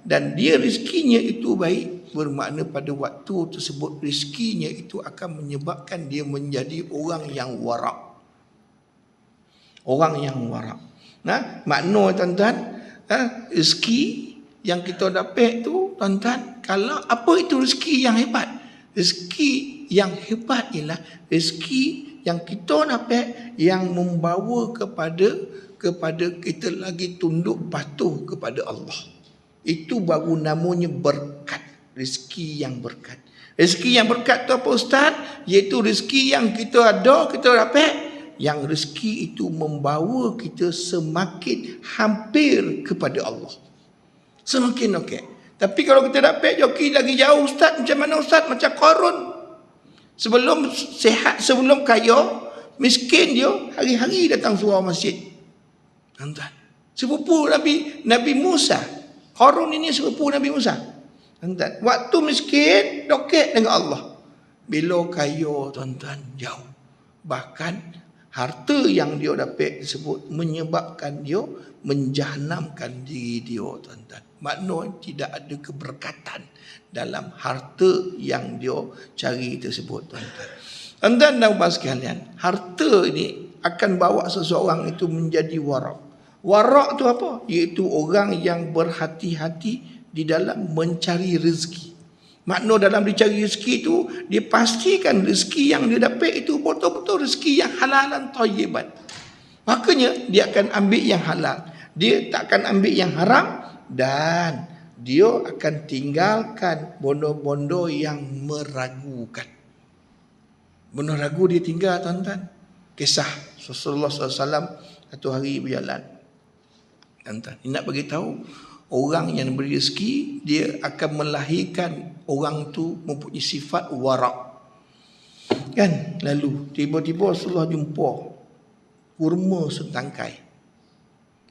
B: dan dia rezekinya itu baik, bermakna pada waktu tersebut rezekinya itu akan menyebabkan dia menjadi orang yang warak. Orang yang warak. Nah, makna, tuan-tuan, rezeki yang kita dapat tu, tuan-tuan, kalau apa itu rezeki yang hebat? Rezeki yang hebat ialah rezeki yang kita dapat yang membawa kepada kita lagi tunduk patuh kepada Allah. Itu baru namanya berkat. Rezeki yang berkat. Rezeki yang berkat tu apa, Ustaz? Iaitu rezeki yang kita ada, kita dapat, yang rezeki itu membawa kita semakin hampir kepada Allah. Semakin okey. Tapi kalau kita dapat joki lagi jauh, Ustaz, macam mana, Ustaz? Macam Qarun. Sebelum sehat, sebelum kaya, miskin dia, hari-hari datang surau masjid. Tuan-tuan, sepupu Nabi Musa. Qarun ini sepupu Nabi Musa. Tuan-tuan, waktu miskin, doket dengan Allah. Bila kaya, tuan-tuan, jauh. Bahkan harta yang dia dapat tersebut menyebabkan dia menjahanamkan diri dia, tuan-tuan. Maknanya tidak ada keberkatan dalam harta yang dia cari tersebut, tuan-tuan. Tuan-tuan dan puan sekalian, harta ini akan bawa seseorang itu menjadi warak. Warak tu apa? Iaitu orang yang berhati-hati di dalam mencari rezeki. Makna dalam dia cari rezeki tu, dia pastikan rezeki yang dia dapat itu betul-betul rezeki yang halalan thayyiban. Makanya dia akan ambil yang halal. Dia tak akan ambil yang haram, dan dia akan tinggalkan bondo-bondo yang meragukan. Bondo ragu dia tinggal, tuan-tuan. Kisah Rasulullah SAW satu hari berjalan. Tuan-tuan, dia nak bagi tahu orang yang beri rezeki, dia akan melahirkan orang tu mempunyai sifat warak. Kan? Lalu tiba-tiba Rasulullah jumpa kurma setangkai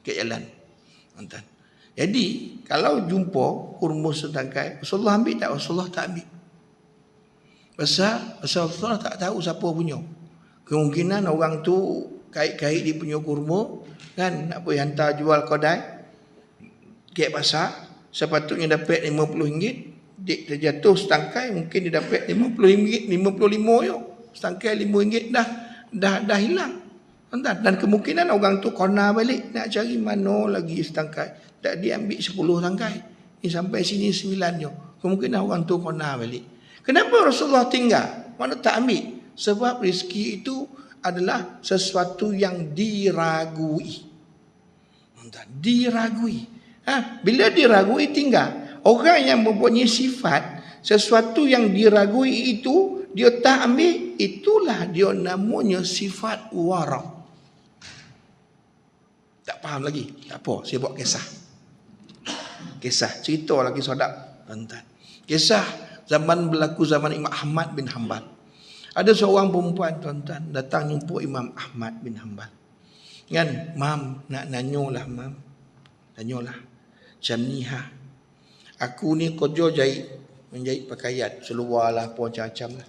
B: kat jalan. Tuan-tuan. Jadi kalau jumpa kurma setangkai, Rasulullah ambil tak? Rasulullah tak ambil. Pasal Rasulullah tak tahu siapa punya. Kemungkinan orang tu kait-kait dia punya kurma, kan, nak pergi hantar jual kedai kat pasar, sepatutnya dapat RM50, dia terjatuh setangkai, mungkin dia dapat RM50, RM55 yo. Setangkai RM5 dah hilang. Dan kemungkinan orang tu kona balik nak cari mana lagi setangkai. Tak, dia ambil 10 tangkai. Ni sampai sini 9 yo. Kemungkinan orang tu kona balik. Kenapa Rasulullah tinggal? Mana tak ambil? Sebab rezeki itu adalah sesuatu yang diragui. Diragui. Bila diragui, tinggal. Orang yang mempunyai sifat sesuatu yang diragui itu, dia tak ambil, itulah dia namanya sifat warak. Tak faham lagi? Tak apa, saya buat kisah. Kisah, cerita lagi sedap, tuan-tuan. Kisah berlaku zaman Imam Ahmad bin Hanbal. Ada seorang perempuan, tuan-tuan, datang jumpa Imam Ahmad bin Hanbal. Kan, mam, nak nanyalah, mam. Tanyalah. Macam ni, aku ni kerja menjahit pakaian, seluar lah, apa macam-macam lah.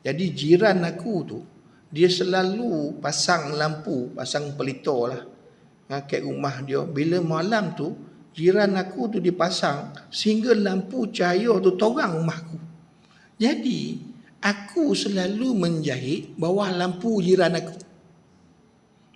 B: Jadi jiran aku tu, dia selalu pasang lampu, pasang pelita lah kat rumah dia. Bila malam tu, jiran aku tu dipasang sehingga lampu cahaya tu torang rumah aku. Jadi aku selalu menjahit bawah lampu jiran aku.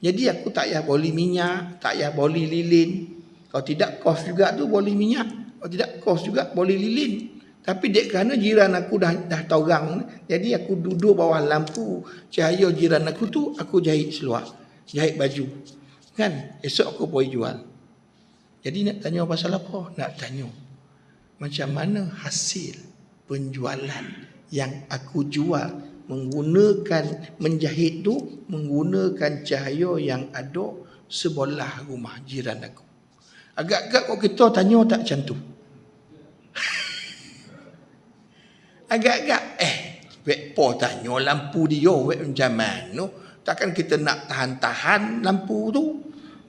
B: Jadi aku tak payah boli minyak, tak payah boli lilin. Kalau tidak kos juga tu boli minyak, kalau tidak kos juga boli lilin. Tapi dek kerana jiran aku dah torang, jadi aku duduk bawah lampu cahaya jiran aku tu, aku jahit seluar, jahit baju. Kan? Esok aku boleh jual. Jadi nak tanya pasal apa? Nak tanya macam mana hasil penjualan yang aku jual menggunakan menjahit tu, menggunakan cahaya yang ada sebelah rumah jiran aku. Agak-agak kok kita tanya tak macam tu. Agak-agak wek po tanya lampu dia wek macam mana? Takkan kita nak tahan-tahan lampu tu.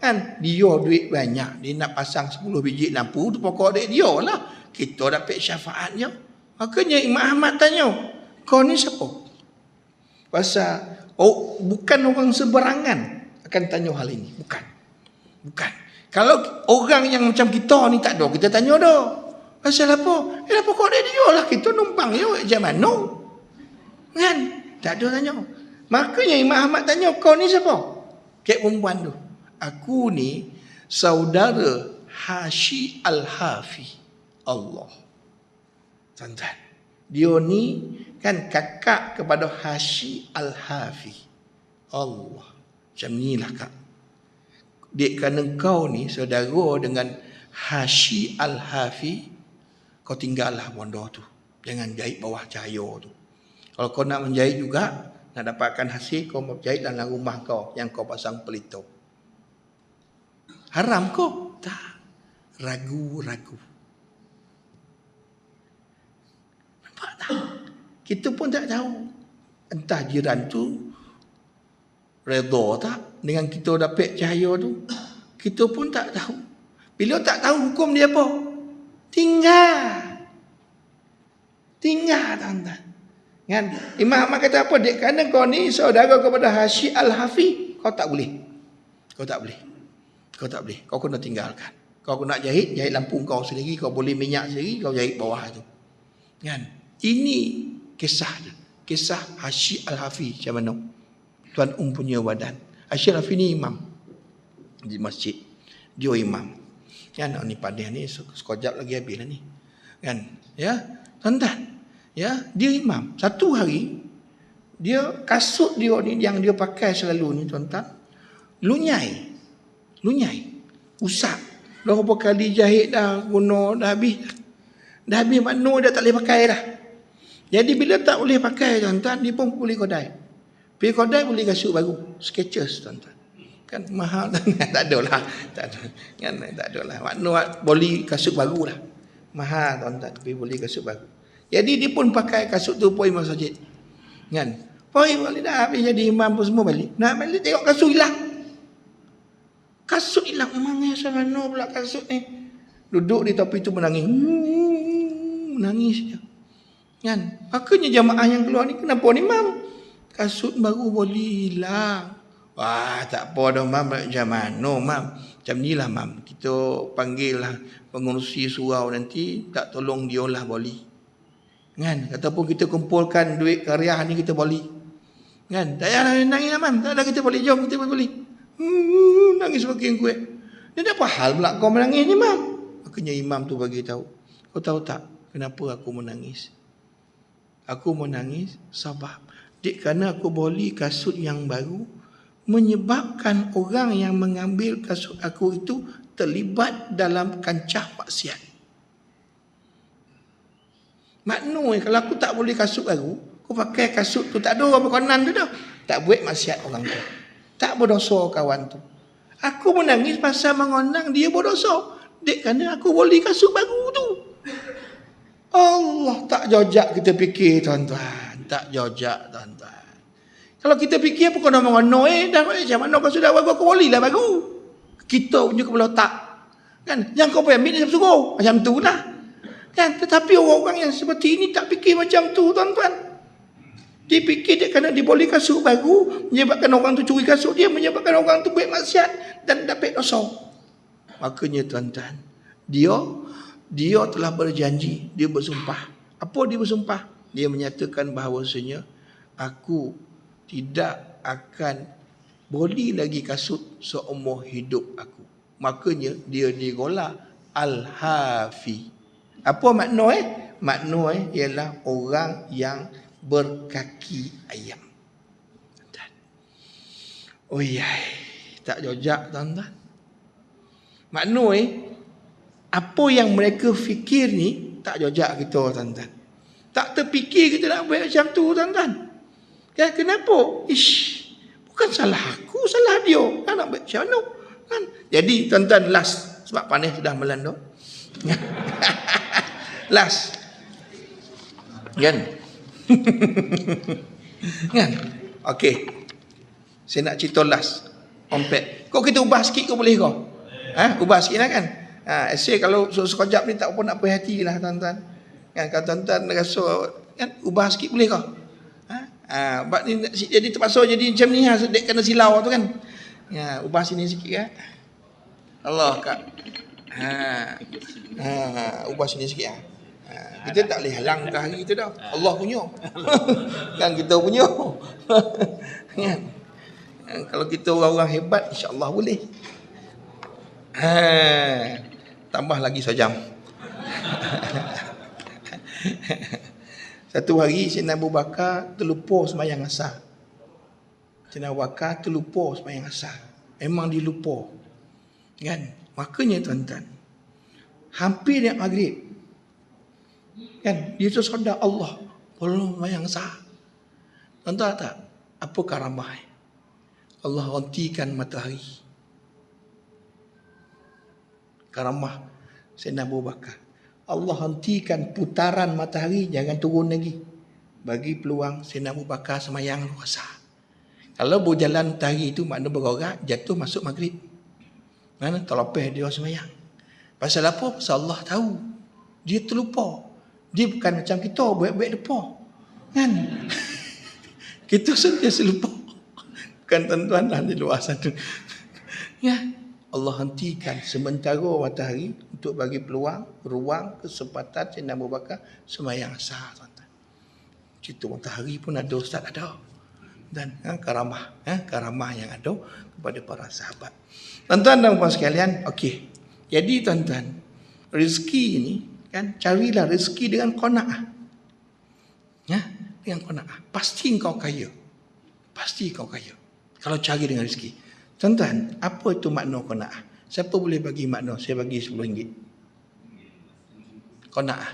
B: Kan dia duit banyak, dia nak pasang 10 biji lampu tu, pokok dia lah. Kita dapat syafaatnya. Makanya Imam Ahmad tanya, kau ni siapa? Pasal bukan orang seberangan akan tanya hal ini. Bukan. Kalau orang yang macam kita ni tak ada, kita tanya dah. Pasal apa? Pokok dia lah, kita numpang je macam mana? Kan? Tak ada tanya. Makanya Imam Ahmad tanya, kau ni siapa? Kek perempuan tu. Aku ni saudara Hashi Al-Hafi. Allah. Tuan-tuan. Dia ni kan kakak kepada Hashi Al-Hafi. Allah. Macam ni lah kak. Dek kerana kau ni saudara dengan Hashi Al-Hafi, kau tinggallah bondo tu. Jangan jahit bawah cahaya tu. Kalau kau nak menjahit juga, nak dapatkan hasil, kau menjahit dalam rumah kau yang kau pasang pelita. Haram kau? Tak. Ragu-ragu. Nampak tak? Kita pun tak tahu. Entah jiran tu redha tak dengan kita dapat cahaya tu. Kita pun tak tahu. Bila tak tahu hukum dia apa? Tinggal, tuan-tuan. Kan? Imam Ahmad kata apa? Dek kerana kau ni saudara kepada Hashi Al-Hafi, kau tak boleh. Kau tak boleh. Kau kena tinggalkan. Kau nak jahit lampu kau sendiri, kau boleh minyak sendiri, kau jahit bawah tu. Kan? Ini kisah dia. Kisah Hashi Al-Hafi macam mana? Tuan punya badan. Hashi Al-Hafi ni imam di masjid. Dia imam. Kan ni padah ni sekejap lagi habis lah ni. Kan? Ya. Tuan-tuan, ya, dia imam. Satu hari dia kasut dia ni yang dia pakai selalu ni tuan-tuan, lunyai. Usap. Dah berapa kali jahit dah, guna dah habis. Dah habis makna dah tak boleh pakai dah. Jadi bila tak boleh pakai tuan-tuan, dia pun boleh kedai. Pergi kedai beli kasut baru, Skechers tuan-tuan. Kan mahal tak adalah. Tak ada. Kan tak adalah. Makna beli kasut baru lah. Mahal tuan-tuan, pergi beli kasut baru. Jadi dia pun pakai kasut tu pergi masjid. Kan? Pergi balik dah habis jadi imam pun semua balik. Nak balik tengok kasut hilang. Kasut hilang. Memangnya sana pula kasut ni. Duduk di tepi tu menangis. Menangis dia. Kan? Makanya jamaah yang keluar ni kenapa ni mam? Kasut baru boleh hilang. Wah, tak apa dah mam. Macam mana mam? Macam ni lah mam. Kita panggil lah pengurusi surau nanti. Tak tolong dia lah boleh. Kan? Ataupun kita kumpulkan duit karya ni kita boleh. Kan? Tak payah nangis lah mam. Tak ada kita boleh. Jom kita boleh. Nangis makin kuat. Dia tak apa hal pula kau menangis ni mam. Makanya imam tu bagi tahu. Kau tahu tak kenapa aku menangis? Aku menangis sebab kerana aku beli kasut yang baru menyebabkan orang yang mengambil kasut aku itu terlibat dalam kancah maksiat. Maknanya kalau aku tak boleh kasut baru, aku pakai kasut tu tak ada apa konan tu dah. Tak buat maksiat orang tu. Tak berdosa kawan tu. Aku menangis pasal mengonang dia berdosa. Kerana aku beli kasut baru tu. Allah, tak jojak kita fikir tuan-tuan. Tak jojak tuan-tuan. Kalau kita fikir apa kena mengono dah macam mana kau sudah baru aku beli lah baru. Kita punya kepala otak. Kan? Yang kau ambil ni siapa suruh? Macam tu lah. Kan? Tetapi orang-orang yang seperti ini tak fikir macam tu tuan-tuan. Dia fikir dia kerana dia beli kasut baru menyebabkan orang tu curi kasut dia, menyebabkan orang tu buat maksiat dan dapat dosa. Makanya tuan-tuan, dia telah berjanji, dia bersumpah. Apa dia bersumpah? Dia menyatakan bahawasanya aku tidak akan beli lagi kasut seumur hidup aku. Makanya dia digolak Al-Hafi. Apa makna Makna ialah orang yang berkaki ayam. Oh ya, tak jojak tuan-tuan. Makna apa yang mereka fikir ni tak jojak kita tuan-tuan. Tak terfikir kita nak buat macam tu tuan-tuan. Ya, kenapa? Bukan salah aku, salah dia. Kan nak buat macam mana? Kan? Jadi tuan-tuan last sebab panas sudah melanda. Last. Kan? Kan? Okey. Saya nak cerita last. Ompet. Kau kita ubah sikit kau boleh kau? Ubah sikit lah kan? Esok kalau sekejap ni tak apa nak perhati lah tuan-tuan. Kan kalau tuan-tuan rasa kan ubah sikit boleh kau? Bab ni jadi terpaksa jadi macam ni ha, sedek kena silau tu kan. Ya, ubah sini sikit kan. Allah kak. Ubah sini sikit kita tak boleh halang ke hari kita dah. Allah punya. Kan kita punya. Kan? Kalau kita orang-orang hebat insya-Allah boleh. Tambah lagi sejam. Satu hari Sayyidina Abu Bakar terlupa sembahyang asar. Sayyidina Abu Bakar terlupa sembahyang asar. Memang dilupa. Kan? Makanya tuan-tuan, hampir nak maghrib. Kan? Dia tu sedar Allah, belum sembahyang asar. Tuan-tuan tak? Apa karamah? Allah hentikan matahari. Karamah Sayyidina Abu Bakar. Allah hentikan putaran matahari, jangan turun lagi. Bagi peluang Sayyidina Abu Bakar sembahyang asar. Kalau berjalan matahari itu makna bergerak, jatuh masuk maghrib. Mana terlepas dia sembahyang. Pasal apa? Pasal Allah tahu. Dia terlupa. Dia bukan macam kita buat-buat lupa. Kan? Kita sentiasa lupa. Bukan tuan-tuan lah di luar sana. Ya. Allah hentikan sementara matahari untuk bagi peluang, ruang, kesempatan Sayyidina Abu Bakar sembahyang asar tuan-tuan. Cerita matahari pun ada, ustaz ada. Dan karamah, karamah yang ada kepada para sahabat. Tuan-tuan dan puan sekalian, okey. Jadi tuan-tuan, rezeki ini Kan, carilah rezeki dengan qanaah. Ya, dengan qanaah. Pasti kau kaya. Pasti kau kaya. Kalau cari dengan rezeki. Tuan-tuan, apa itu makna qanaah? Siapa boleh bagi makna? Saya bagi RM10. Qanaah.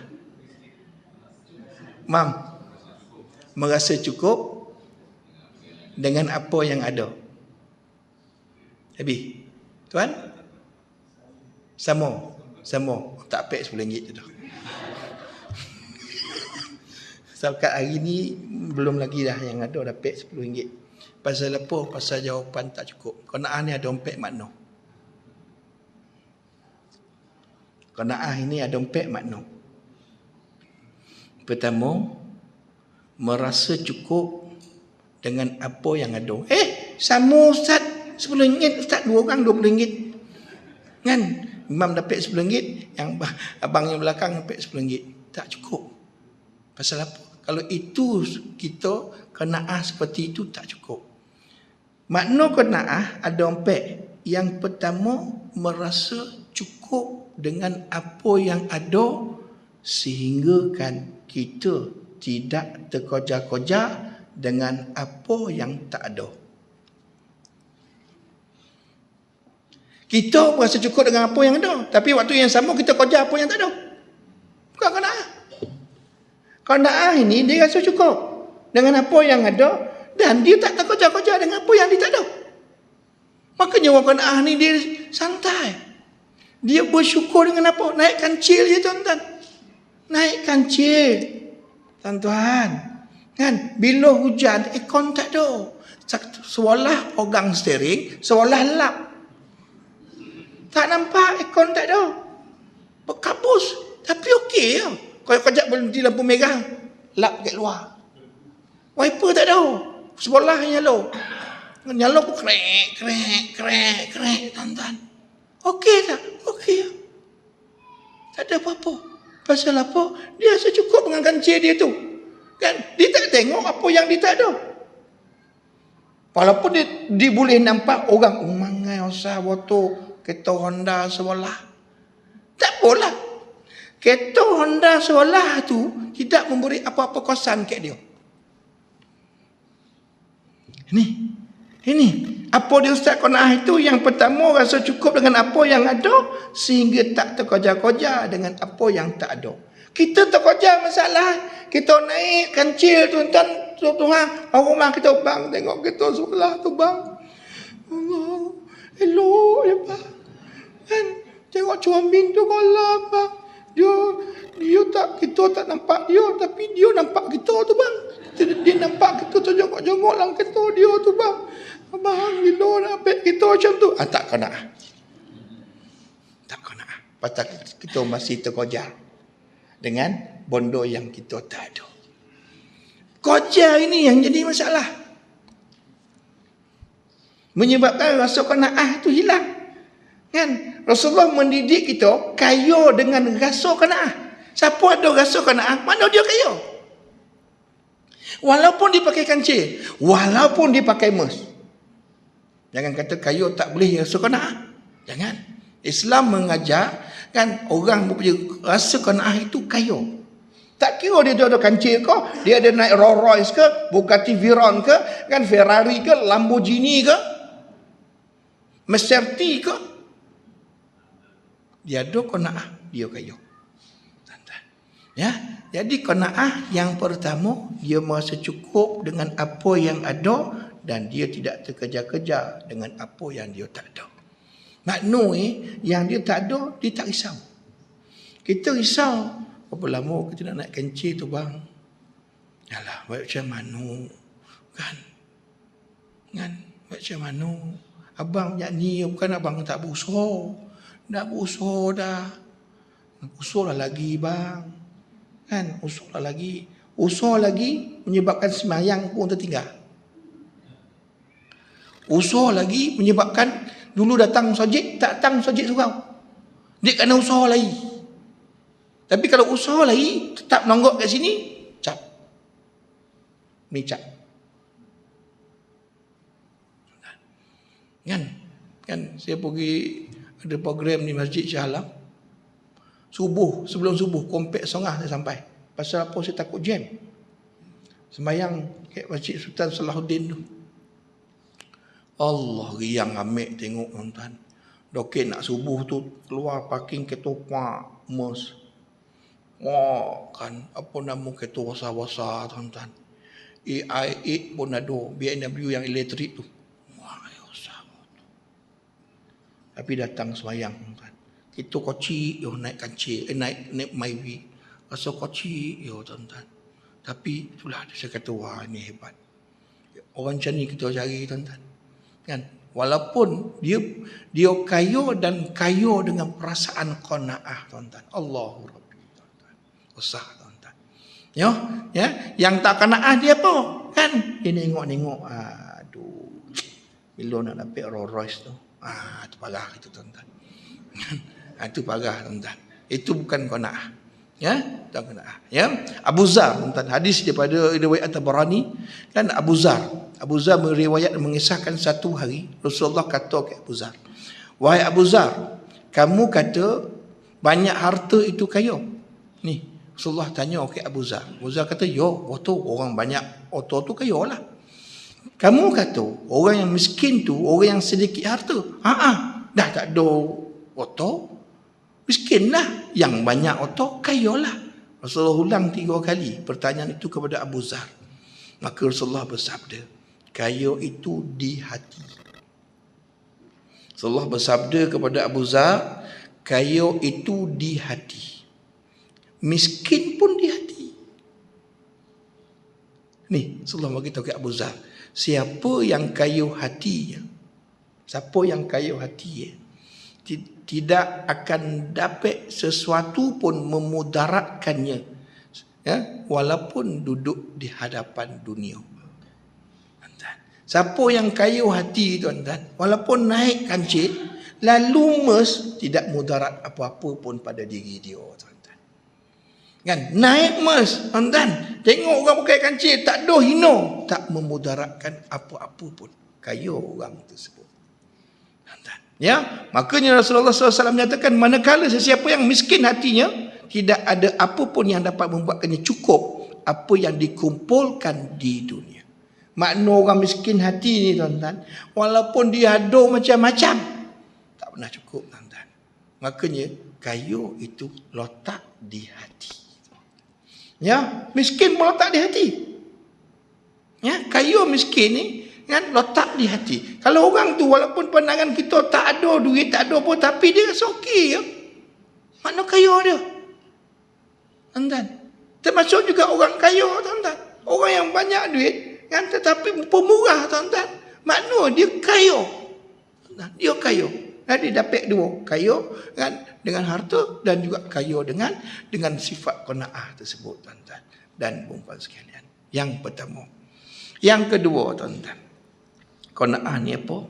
B: Mam, merasa cukup dengan apa yang ada. Habis. Tuan? Sama. Tak pek RM10 tu dah. Setakat hari ni belum lagi dah yang ada pek RM10. Pasal apa? Pasal jawapan tak cukup. Qanaah ni ada 4 makna. Qanaah ini ada 4 makna. Pertama, merasa cukup dengan apa yang ada. Sama Ustaz, RM10, Ustaz 2 orang RM20. Kan? Imam dapat RM10, yang abang yang belakang dapat RM10. Tak cukup. Pasal apa? Kalau itu kita qanaah seperti itu tak cukup. Makna qanaah ada 4. Yang pertama, merasa cukup dengan apa yang ada sehingga kan kita tidak terkojar-kojar dengan apa yang tak ada. Kita merasa cukup dengan apa yang ada, tapi waktu yang sama kita kojar apa yang tak ada. Bukan qanaah. Qanaah ini dia rasa cukup dengan apa yang ada dan dia tak terkojar-kojar dengan apa yang dia tak ada. Makanya orang qanaah ni dia santai. Dia bersyukur dengan apa? Naik kancil je tuan-tuan. Naik kancil. Tuan-tuan. Kan? Bila hujan, aircon tak ada. Seolah pegang steering, seolah lap. Tak nampak aircon tak ada. Berkabus. Tapi okey ya. Kalau kejap berhenti lampu merah, lap kat luar. Wiper tak ada. Sebelah nyala. Nyala pun krek, tuan-tuan. Okey tak? Okey. Tak ada apa-apa. Pasal apa? Dia rasa cukup dengan kancil dia tu. Kan? Dia tak tengok apa yang dia tak ada. Walaupun dia boleh nampak orang mangai usah motor kereta Honda sebelah. Tak apalah. Kereta Honda sebelah tu tidak memberi apa-apa kesan kat dia. Ini apa dia Ustaz qanaah itu? Yang pertama, rasa cukup dengan apa yang ada sehingga tak terkojar-kojar dengan apa yang tak ada. Kita terkojar masalah. Kita naik kancil tuan-tuan, Tuhan, rumah kita, bang, tengok kita sebelah tu bang. Allah, elok ya bang. Kan tengok cermin tu kolam bang. Dia tak, kita tak nampak dia, tapi dia nampak kita tu bang. Dia nampak kita terjengok-jengok dalam kereta dia tu bang. Abang, bila nak ambil kita macam tu? Tak qanaah. Tak qanaah. Pasal kita masih terkojar dengan bondo yang kita tak ada. Kojar ini yang jadi masalah. Menyebabkan rasa qanaah itu hilang. Kan? Rasulullah mendidik kita kaya dengan rasa qanaah. Siapa ada rasa qanaah, mana dia kaya. Walaupun dia pakai kancil, walaupun dia pakai emas. Jangan kata kaya tak boleh rasa qanaah. Jangan. Islam mengajar kan orang mempunyai rasa qanaah itu kaya. Tak kira dia ada kancil ke, dia ada naik Rolls Royce ke, Bugatti Veyron ke, kan Ferrari ke, Lamborghini ke, Maserati ke. Dia ada qanaah, dia kaya. Ya, jadi qanaah yang pertama, dia merasa cukup dengan apa yang ada dan dia tidak terkejar-kejar dengan apa yang dia tak ada. Makna yang dia tak ada, dia tak risau. Kita risau, berapa lama kita nak naik kancil tu bang? Yalah, baik macam mana? Kan? Baik macam mana? Abang ni bukan abang tak berusaha. Dah berusaha dah. Usaha lagi bang. Kan? Usaha lagi menyebabkan sembahyang pun tertinggal. Usaha lagi menyebabkan dulu datang masjid, tak datang masjid surau. Dia kena usaha lagi. Tapi kalau usaha lagi, tetap nonggok kat sini, cap. Ni cap. Kan saya pergi ada program di Masjid Shah Alam. sebelum subuh kompet sengah saya sampai. Pasal apa? Saya takut jam. Sembayang kat Masjid Sultan Salahuddin tu. Allah riang ambil tengok tuan-tuan. Dokek nak subuh tu keluar parking Ketopak Mes. Wah, kan apa nama kereta besar-besar tuan-tuan. AI8 pun ada, BMW yang elektrik tu. Wah, besar. Tapi datang sembahyang tuan. Kita kocik yo naik kancil, naik Myvi. Rasa kocik yo tuan-tuan. Tapi itulah saya kata wah ini hebat. Orang macam ni kita cari tuan-tuan. Kan? Walaupun dia kaya dan kaya dengan perasaan qanaah tuan-tuan. Allahu Rabbi tuan-tuan. Usah tuan-tuan. Ya, yang tak qanaah dia apa? Kan? Dia nengok-nengok, aduh. Bila nak dapat Rolls Royce tu. Itu parah itu tuan-tuan. Itu parah tuan-tuan. Itu bukan qanaah. Ya, tak qanaah. Ya, Abu Zar tuan-tuan, hadis daripada riwayat Tabarani, kan Abu Zar meriwayat mengisahkan satu hari Rasulullah kata ke Abu Zar, wahai Abu Zar, kamu kata banyak harta itu kaya. Ni Rasulullah tanya ke Abu Zar. Abu Zar kata, yo, betul, orang banyak oto tu kaya lah. Kamu kata orang yang miskin tu orang yang sedikit harta. Dah tak ada oto, miskinlah. Yang banyak oto, kayalah. Rasulullah ulang 3 kali pertanyaan itu kepada Abu Zar. Maka Rasulullah bersabda, kaya itu di hati. Rasulullah bersabda kepada Abu Zar, kaya itu di hati. Miskin pun di hati. Ni Rasulullah beritahu ke Abu Zar, siapa yang kaya hatinya, siapa yang kaya hati, tidak akan dapat sesuatu pun memudaratkannya, ya, walaupun duduk di hadapan dunia. Tuan-tuan, siapa yang kaya hati tuan-tuan, walaupun naik kancil lalu mes, tidak mudarat apa-apa pun pada diri dia tuan-tuan. Kan naik mes tuan-tuan, tengok orang pakai kancil tak ada hina, tak memudaratkan apa-apa pun. Kaya orang tersebut. Ya, makanya Rasulullah SAW menyatakan, manakala sesiapa yang miskin hatinya, tidak ada apa pun yang dapat membuatkannya cukup apa yang dikumpulkan di dunia. Makna orang miskin hati ni tuan-tuan, walaupun dia ada macam-macam, tak pernah cukup tuan-tuan. Makanya kaya itu letak di hati. Ya, miskin pun letak di hati. Ya, kaya miskin ni kan letak di hati. Kalau orang tu walaupun pandangan kita tak ada duit, tak ada apa, tapi dia rasa okey ya. Makna kaya dia. Tuan-tuan. Termasuk juga orang kaya tuan-tuan. Orang yang banyak duit kan tetapi pemurah tuan-tuan. Makna dia kaya. Tuan-tuan, dia kaya. Dan dia dapat dua, kaya kan dengan harta dan juga kaya dengan sifat qanaah tersebut tuan-tuan dan puan-puan sekalian. Yang pertama. Yang kedua tuan-tuan, qanaah ni apa?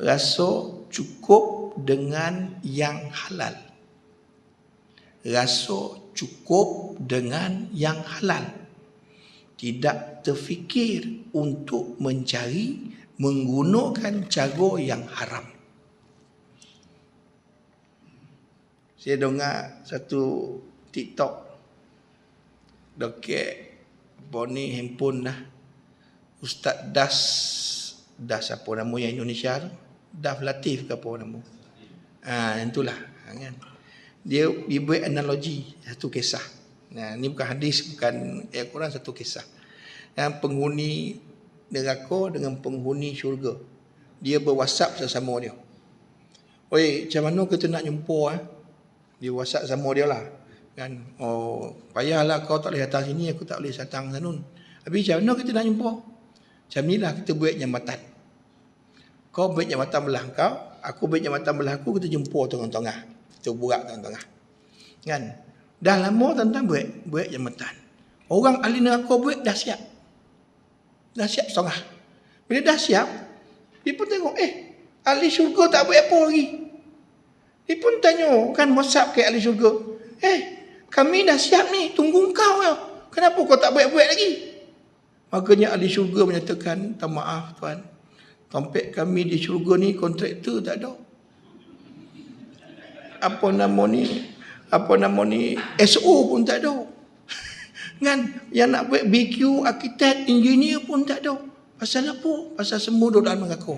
B: Rasa cukup dengan yang halal. Rasa cukup dengan yang halal. Tidak terfikir untuk mencari, menggunakan cara yang haram. Saya dengar satu TikTok, dokek apa ni handphone dah, Ustaz Das apa nama yang Indonesia tu? Daf Latif ke apa nama? Itulah kan. Dia buat analogi satu kisah. Ni bukan hadis, bukan ayat Quran, satu kisah. Yang penghuni neraka dengan penghuni syurga. Dia berwhatsapp sesama dia. Oi, macam mana kita nak jumpa Dia whatsapp sama dia lah. Kan, oh, payahlah kau tak boleh datang sini, aku tak boleh datang sana. Habis macam mana kita nak jumpa? Macam inilah kita buat jambatan. Kau buat jambatan belah kau, aku buat jambatan belah aku, kita jumpa tengah-tengah. Kita buat tengah-tengah. Kan? Dah lama tuan-tuan buat jambatan. Orang ahli neraka buat dah siap. Dah siap setengah. Bila dah siap, dia pun tengok, ahli syurga tak buat apa lagi. Dia pun tanya, kan WhatsApp ke ahli syurga. Kami dah siap ni, tunggu kau ya. Kenapa kau tak buat-buat lagi? Makanya ahli syurga menyatakan, tak maaf tuan, tempat kami di syurga ni kontraktor tak ada. Apa nama ni? apa nama ni, SO pun tak ada. Kan? Yang nak buat BQ, arkitek, engineer pun tak ada. Pasal apa? Pasal semua duduk dalam mengaku.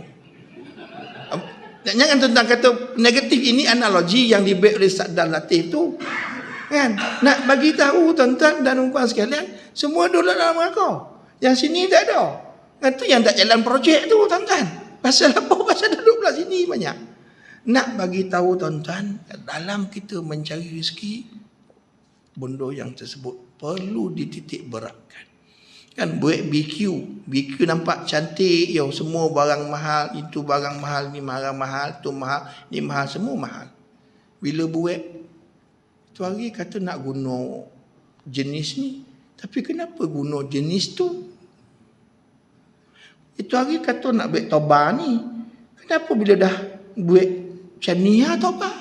B: Jangan tentang kata negatif, ini analogi yang dibuat oleh Saddam Latif tu. Kan? Nak bagi tahu tuan-tuan dan puan sekalian, semua duduk dalam mengaku. Yang sini tak ada. Itu yang tak jalan projek tu tuan-tuan. Pasal apa? Pasal duduk belah sini banyak. Nak bagi tahu tuan-tuan, dalam kita mencari rezeki, benda yang tersebut perlu dititik beratkan. Kan buat BQ nampak cantik, yo semua barang mahal, itu barang mahal, ni barang mahal, tu mahal, ni mahal, semua mahal. Bila buat tu hari kata nak guna jenis ni, tapi kenapa guna jenis tu? Itu hari kata nak buat toba ni, kenapa bila dah buat macam ni toba?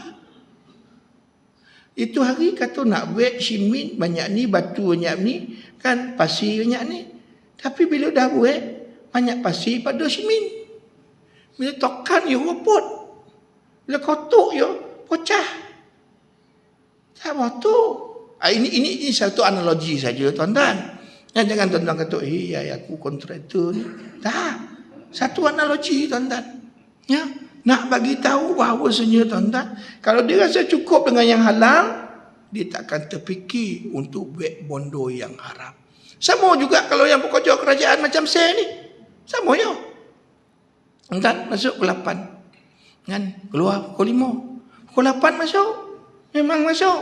B: Itu hari kata nak buat simen banyak ni, batu banyak ni, kan pasir banyak ni. Tapi bila dah buat banyak pasir pada simen. Bila tokan you ropot. Bila kotuk you pecah. Tak betul. Ini satu analogi saja tuan-tuan. Jangan tuan-tuan kata, aku kontraktor ni. Tak. Satu analogi tuan-tuan. Ya. Nak bagi tahu bahawasanya tuan-tuan, kalau dia rasa cukup dengan yang halal, dia takkan terfikir untuk buat bondo yang haram. Sama juga kalau yang pekerja kerajaan macam saya ni. Sama ya. Tuan-tuan masuk pukul 8. Kan? Keluar pukul 5. Pukul 8 masuk. Memang masuk.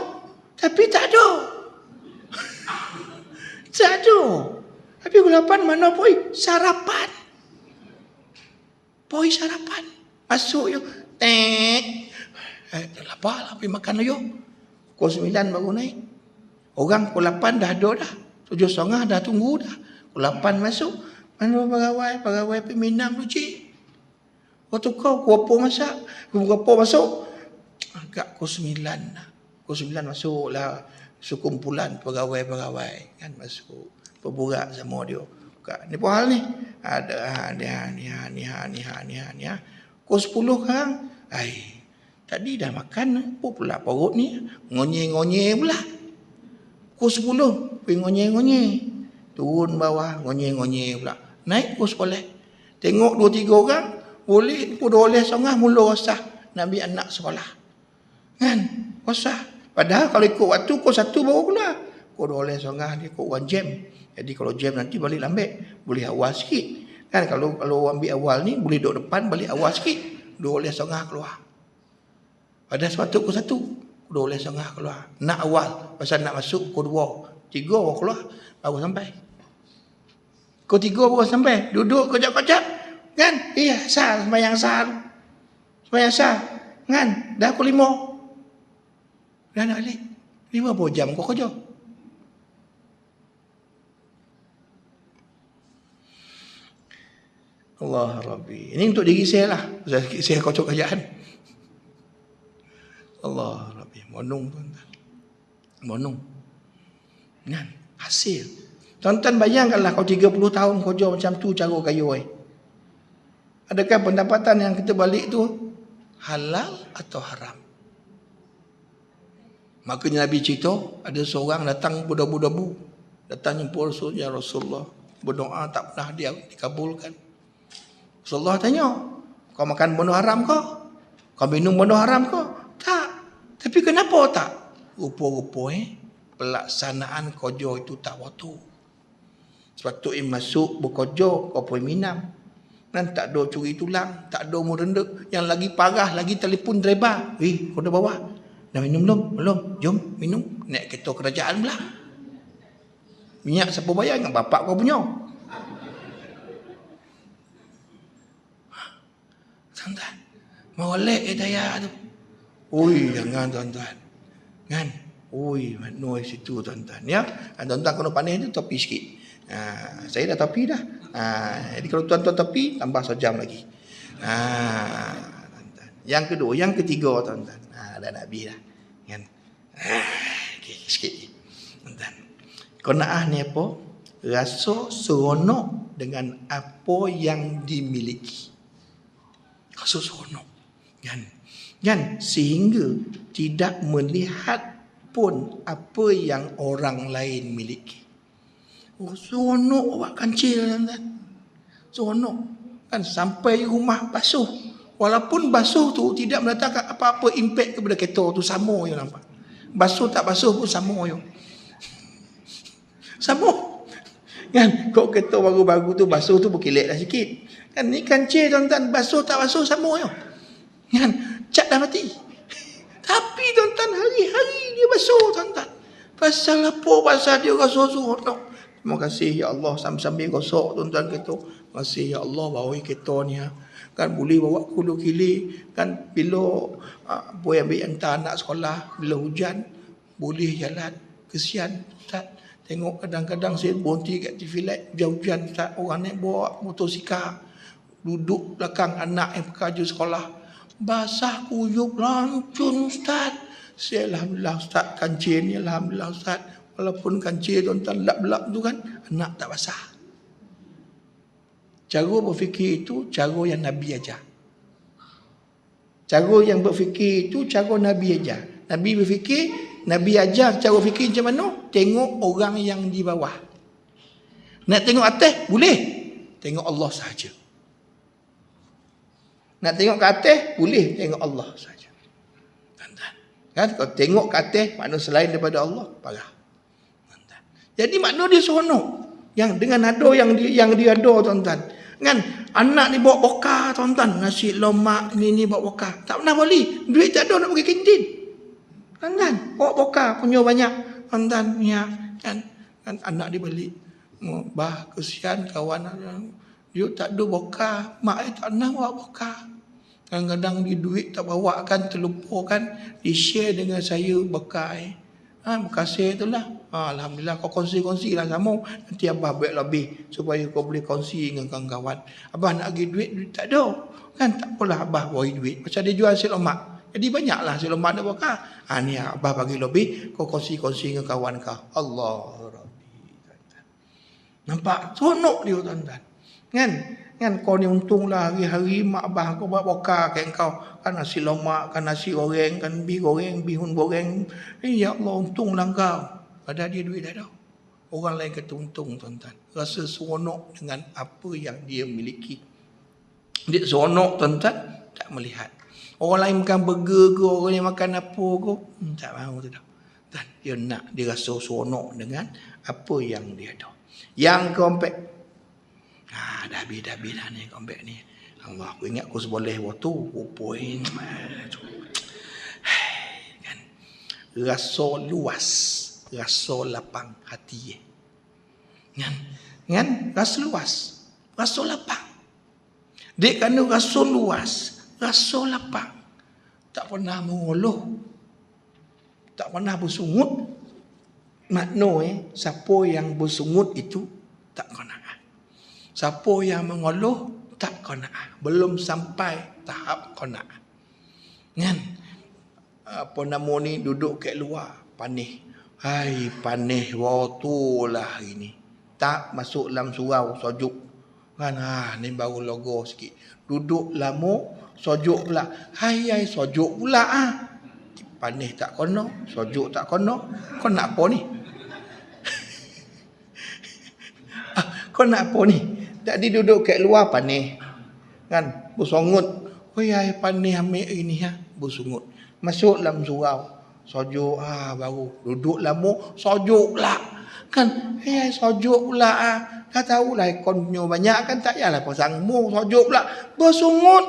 B: Tapi tak ada. Tak ada. Tapi pukul 8 mana poi? Sarapan. Poi sarapan. Masuk yo. Lapar lah pergi makan yo. Pukul 9 baru naik. Orang pukul 8 dah ada dah. 7.30 dah tunggu dah. Pukul 8 masuk. Mana pegawai pergi minum tu cik. Waktu kau pukul masak. Pukul masuk. Agak pukul 9 dah. Pukul 9 masuk lah. Sekumpulan pegawai-pegawai. Kan masuk. Berburak sama dia. Ni apa hal ni? Ada ni. Pukul 10 sekarang. Tadi dah makan. Apa pula perut ni? Ngonye-ngonye pula. Pukul 10. Pergi ngonye-ngonye. Turun bawah. Ngonye-ngonye pula. Naik pukul sekolah. Tengok 2-3 orang. Boleh. Pukul 12.30 mula rosah. Nak ambil anak sekolah. Kan? Rosah. Padahal kalau ikut waktu pukul 1 baru keluar. Pukul 12.30 dia ikut orang jam. Jadi kalau jam nanti balik lambat. Boleh awal sikit. Kan kalau ambil awal ni boleh duduk depan balik awal sikit. 12.30 keluar. Pada sepatut pukul 1, 12.30 keluar. Nak awal. Pasal nak masuk pukul 2. 3 baru keluar. Baru sampai. Pukul 3 baru sampai. Duduk kejap-kejap. Kan? Sah. Sembahyang sah. Kan? Dah pukul 5. Dah nak balik. 5 jam kau kerja. Allah Rabbi. Ini untuk diri saya lah. Saya kocok kerjaan. Allah Rabbi. Monung tuan-tuan. Monung. Kan? Hasil. Tuan-tuan bayangkanlah kau 30 tahun kerja macam tu cara kayu. Adakah pendapatan yang kita balik tu halal atau haram? Makanya Nabi cerita, ada seorang datang berdebu-debu. Datang jumpa Rasul, ya Rasulullah. Berdoa tak pernah dia dikabulkan. Rasulullah tanya, kau makan benda haram kau? Kau minum benda haram kau? Tak. Tapi kenapa tak? Rupa-rupa pelaksanaan kerja itu tak waktu. Sepatutnya masuk bekerja, kau pergi minum. Dan tak ada curi tulang, tak ada merendek. Yang lagi parah, lagi telefon driver. Kau dah bawa? Dah minum belum? Belum. Jom minum. Naik kereta kerajaan pula. Minyak siapa bayar? Dengan bapak kau punya. Tuan-tuan, molek daya tu. Jangan tuan-tuan. Kan? Manoi situ tuan-tuan. Ya, tuan-tuan kena pandai tu topi sikit. Saya dah topi dah. Jadi kalau tuan-tuan topi, tambah sejam lagi. Tuan-tuan. Yang kedua, yang ketiga tuan-tuan. Dah nak habis dah. Kan? Okay, sikit lagi. Tuan-tuan. Qanaah ni apa? Rasa seronok dengan apa yang dimiliki. Rasa seronok. Kan? Sehingga tidak melihat pun apa yang orang lain miliki. Oh, seronok awak kancil tuan-tuan. Seronok. Kan sampai rumah basuh. Walaupun basuh tu tidak mendatangkan apa-apa impact kepada kereta tu, sama je nampak. Basuh tak basuh pun sama je. Sama. Kan kau kereta baru-baru tu basuh tu berkilat dah sikit. Kan ni kancil tuan-tuan, basuh tak basuh sama je. Kan cat dah mati. Tapi tuan-tuan hari-hari dia basuh tuan-tuan. Pasal apa? Pasal dia rasa seronok. Terima kasih ya Allah, sambil-sambil gosok tuan-tuan kereta. Terima kasih ya Allah bawa kereta ni. Kan boleh bawa kudu kili. Kan bila boleh ambil hantar anak sekolah, bila hujan boleh jalan. Kesian Ustaz. Tengok kadang-kadang saya berhenti kat TV Light, hujan-hujan Ustaz, orang naik bawa motosikal, duduk belakang anak yang pekerja sekolah. Basah kuyup lancun Ustaz. Saya alhamdulillah Ustaz, kancil ni alhamdulillah Ustaz. Walaupun kancil tuan-tuan lap-lap tu kan, anak tak basah. Cara berfikir itu cara yang Nabi ajar. Cara yang berfikir itu cara Nabi ajar. Nabi berfikir, Nabi ajar cara fikir macam mana? Tengok orang yang di bawah. Nak tengok atas? Boleh. Tengok Allah sahaja. Nak tengok ke atas? Boleh. Tengok Allah sahaja. Kan? Kalau tengok ke atas, makna selain daripada Allah, parah. Jadi makna dia seronok. Yang dengan nado yang dia ada tuan-tuan. Kan? Anak ni bawa bokar tuan-tuan. Nasi lemak ni bawa bokar. Tak pernah boleh. Duit tak ada nak pergi kantin. Tuan-tuan. Bawa bokar punya banyak. Tuan-tuan punya. Kan anak dia balik. Bah kesian kawan. Dia tak ada bokar. Mak tak pernah bawa bokar. Kadang-kadang dia duit tak bawa kan. Terlupa kan. Dia share dengan saya bokar. Berkasih itulah. Alhamdulillah kau kongsi-kongsi lah sama. Nanti Abah buat lebih supaya kau boleh kongsi dengan kawan-kawan. Abah nak bagi duit tak ada. Kan tak apalah Abah bagi duit. Macam dia jual nasi lemak. Jadi banyaklah nasi lemak dia bakar. Ni Abah bagi lebih. Kau kongsi-kongsi dengan kawan kau. Allah Rabbi. Nampak? Seronok dia tuan-tuan. Kan kau ni untunglah hari-hari mak abah kau buat bokar kat kau. Kan nasi lemak, kan nasi goreng, kan bihun goreng. Ya Allah untunglah kau. Padahal dia duit tak ada. Orang lain kata untung tuan-tuan. Rasa seronok dengan apa yang dia miliki. Dia seronok tuan-tuan tak melihat. Orang lain makan burger ke, orang lain makan apa ke, tak mahu tu dah. Dan dia nak, dia rasa seronok dengan apa yang dia ada. Yang keempat, dah habis dah ni keempat ni. Allah, aku ingat aku seboleh waktu, poin. Kan? Rasa luas, rasa lapang hati. Kan? Rasa luas, rasa lapang. Dek kerana rasa luas, rasa lapang. Tak pernah mengeluh. Tak pernah bersungut. Makna siapa yang bersungut itu tak qanaah. Siapa yang mengeluh tak qanaah. Belum sampai tahap qanaah. Kan? Apa nama ni duduk kat luar panih. Hai panih waktu lah hari ni. Tak masuk dalam surau sejuk. Kan ni baru logo sikit. Duduk lama sejuk pula. Hai sejuk pula panih tak kono, sejuk tak kono. Kau nak apa ni? Kau nak apa ni? Tadi duduk kat luar panih. Kan? Bersungut. Panih ambil ini bersungut. Masuk dalam surau. Sejuk baru. Duduk lama, sejuk pula. Kan? Sejuk pula Dah tahulah ikon punya banyak kan tak payahlah pasang mu sejuk pula. Bersungut.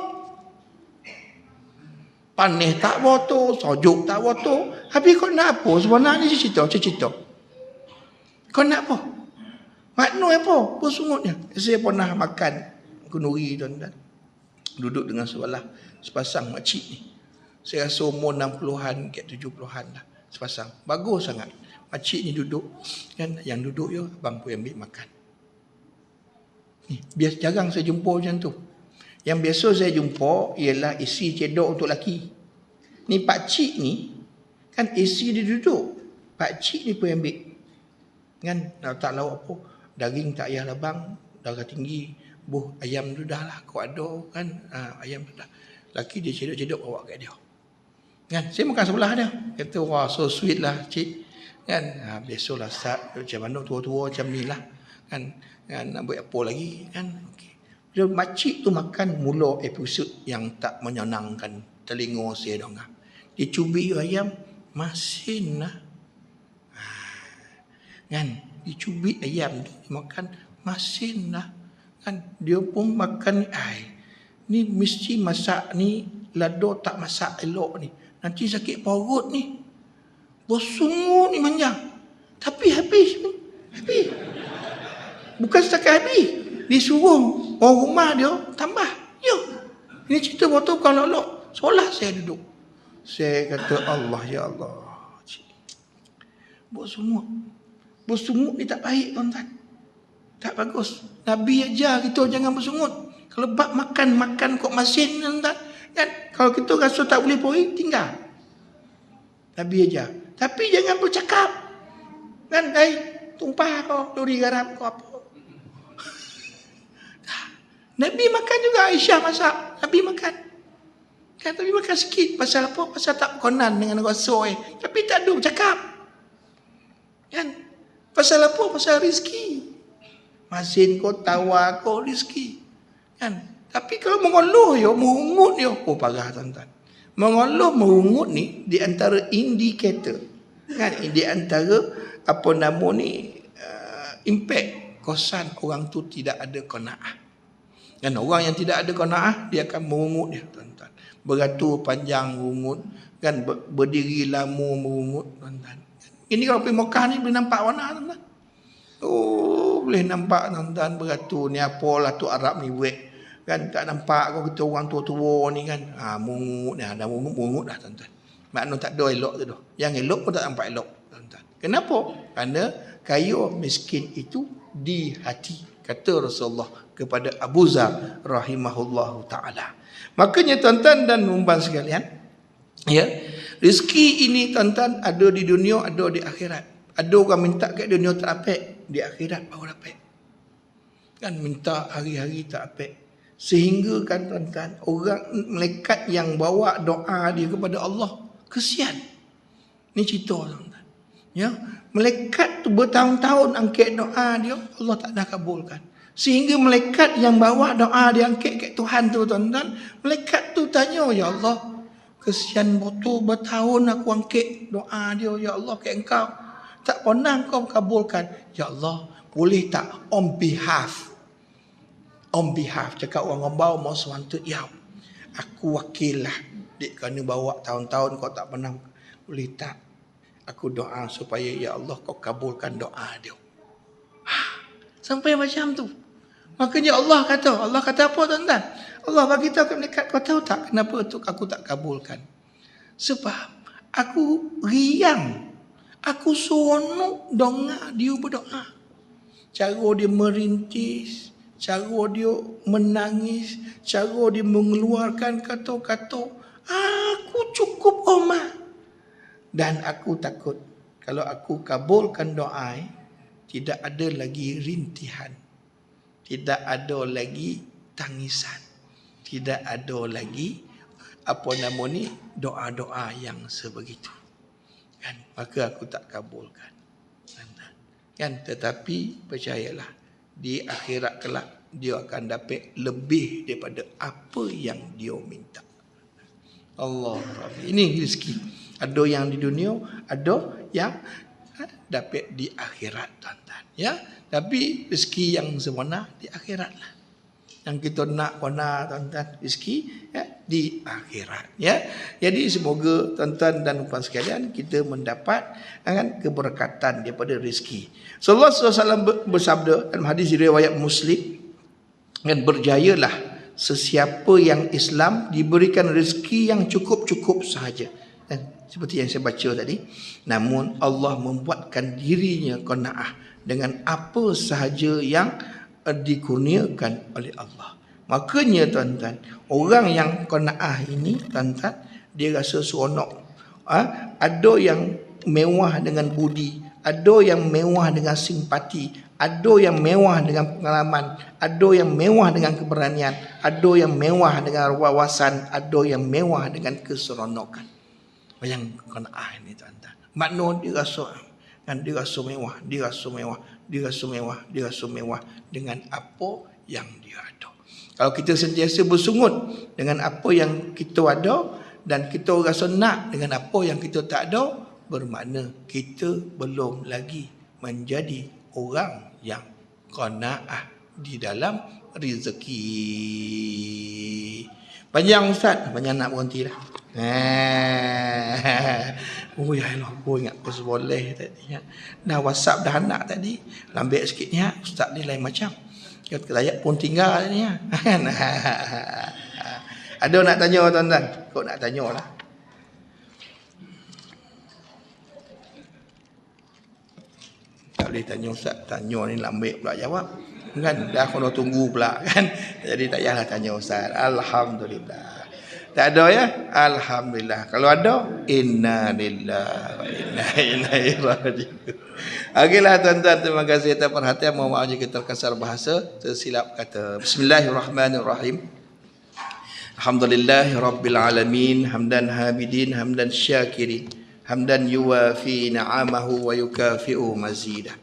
B: Panih tak boto, sejuk tak boto. Habis kau nak apa? Sebenarnya cerita. Kau nak apa? Makna apa? Bersungutnya. Saya pernah makan kenduri tuan-tuan. Duduk dengan sepasang makcik ni. Saya rasa umur 60-an ke 70-an lah. Sepasang. Bagus sangat. Makcik ni duduk. Kan? Yang duduk je, abang pun ambil makan. Ni, biasa jarang saya jumpa macam tu. Yang biasa saya jumpa ialah isi cedok untuk lelaki. Ni pakcik ni, kan isi dia duduk. Pakcik ni pun ambil. Kan? Tak lauk apa. Daging tak payah labang. Darah tinggi. Ayam tu dah lah. Kau ada kan. Ayam tu dah. Lelaki dia cedok-cedok bawa kat dia. Kan saya makan sebelah dia. Kata wah so sweet lah cik. Kan biasalah Ustaz macam mana tua-tua macam ni lah. Kan nak buat apa lagi kan. Okey. Bila makcik tu makan mula episod yang tak menyenangkan telinga saya dong. Dia cubit ayam masin lah. Kan dicubit ayam tu makan masin lah. Kan dia pun makan ni mesti masak ni lado tak masak elok ni. Nanti sakit perut ni. Bersungut ni manjang. Tapi habis. Bukan setakat habis. Disuruh orang rumah dia tambah. Ya. Ini cerita waktu kalau lok solat saya duduk. Saya kata Allah ya Allah. Bersungut ni tak baik tuan-tuan. Tak bagus. Nabi ajar kita jangan bersungut. Kalau bab makan kok masin tuan-tuan. Kan kalau kita rasa tak boleh pori tinggal. Nabi ajar. Tapi jangan bercakap. Kan tumpah kau duri garam kau apa. Nabi makan juga, Aisyah masak. Nabi makan. Kan Nabi makan sikit. Pasal apa? Pasal tak konan dengan rasa Tapi tak ada bercakap. Kan? Pasal apa? Pasal rezeki. Masin kau, tawar kau, rezeki. Kan? Tapi kalau mengeluh yo, merungut yo, parah tuan-tuan. Mengeluh, merungut ni di antara indikator. Kan? Di antara apa nama ni impact kosan orang tu tidak ada qanaah. Dan orang yang tidak ada qanaah dia akan merungut dia tuan-tuan. Beratur panjang merungut, kan berdiri lama merungut tuan-tuan. Ini kalau pergi Mekah ni boleh nampak warna tuan-tuan. Oh, boleh nampak tuan-tuan beratur ni apalah tu Arab ni buat. Kan tak nampak kau kita orang tua-tua ni kan. Mungut dah, mungut dah tuan-tuan. Makna tak ada elok tu dah. Yang elok pun tak nampak elok tuan-tuan. Kenapa? Kerana kaya miskin itu di hati, kata Rasulullah kepada Abu Zar rahimahullahu taala. Makanya tuan-tuan dan puan sekalian, ya, rezeki ini tuan-tuan ada di dunia, ada di akhirat. Ada orang minta kat dunia tak dapat, di akhirat baru dapat. Kan minta hari-hari tak dapat. Sehingga kan tuan-tuan, orang malaikat yang bawa doa dia kepada Allah, kesian. Ni cerita tuan-tuan. Ya, malaikat tu bertahun-tahun angkat doa dia, Allah tak ada kabulkan. Sehingga malaikat yang bawa doa dia angkat kat Tuhan tu tuan-tuan, malaikat tu tanya, ya Allah, kesian betul bertahun aku angkat doa dia, ya Allah, kat engkau. Tak pernah kau kabulkan. Ya Allah, boleh tak on behalf, cakap orang Gombau most wanted, ya, aku wakil lah. Dek kerana bawa tahun-tahun kau tak pernah, boleh tak aku doa supaya ya Allah kau kabulkan doa dia. Sampai macam tu. Makanya Allah kata apa tuan-tuan? Allah bagi tahu kat malaikat, kau tahu tak kenapa tu aku tak kabulkan? Sebab aku riang. Aku seronok dengar dia berdoa. Cara dia merintis, cara dia menangis, cara dia mengeluarkan kata-kata, aku cukup omah. Dan aku takut kalau aku kabulkan doa, tidak ada lagi rintihan, tidak ada lagi tangisan, tidak ada lagi apa nama ni doa-doa yang sebegitu. Kan, maka aku tak kabulkan. Kan, tetapi percayalah di akhirat kelak dia akan dapat lebih daripada apa yang dia minta. Allah Rabbi. Ini rezeki. Ada yang di dunia, ada yang dapat di akhirat tuan-tuan. Ya, tapi rezeki yang sebenar di akhirat lah. Yang kita nak wana tuan-tuan, rezeki ya, di akhirat. Ya, jadi semoga tuan-tuan dan puan sekalian kita mendapat keberkatan daripada rezeki. Sallallahu alaihi wasallam bersabda dalam hadis riwayat Muslim, dan berjayalah sesiapa yang Islam diberikan rezeki yang cukup-cukup sahaja. Dan seperti yang saya baca tadi, namun Allah membuatkan dirinya qanaah dengan apa sahaja yang dikurniakan oleh Allah. Makanya tuan-tuan, orang yang qanaah ini tuan-tuan, dia rasa seronok. Ada yang mewah dengan budi, ada yang mewah dengan simpati, ada yang mewah dengan pengalaman, ada yang mewah dengan keberanian, ada yang mewah dengan wawasan, ada yang mewah dengan keseronokan. Bayang qanaah ini tuan-tuan. Makna dia rasa kan, dia rasa mewah, dia rasa mewah, dia rasa mewah, dia rasa mewah dengan apa yang dia ada. Kalau kita sentiasa bersungut dengan apa yang kita ada dan kita rasa nak dengan apa yang kita tak ada, bermakna kita belum lagi menjadi orang yang qanaah di dalam rezeki. Panjang Ustaz, panjang nak berhenti dah. Oh ya Allah, aku ingat aku seboleh tadi. Dah WhatsApp dah anak tadi. Lambat sikit ni Ustaz ni lain macam. Ayat pun tinggal ni Ada nak tanya tuan-tuan? Kau nak tanya lah. Tak boleh tanya Ustaz. Tanya ni lambat pula jawab. Kan dah kena tunggu pula kan. Jadi tak payahlah tanya Ustaz. Alhamdulillah. Tak ada ya? Alhamdulillah. Kalau ada, inna lillahi wa inna ilaihi raji'un. Okeylah tuan-tuan, terima kasih atas perhatian. Mohon maaf jika terkasar bahasa, tersilap kata. Bismillahirrahmanirrahim. Alhamdulillahi rabbil alamin, hamdan hamidin, hamdan syakirin, hamdan yuwafi ni'amahu wa yukafi'u mazidah.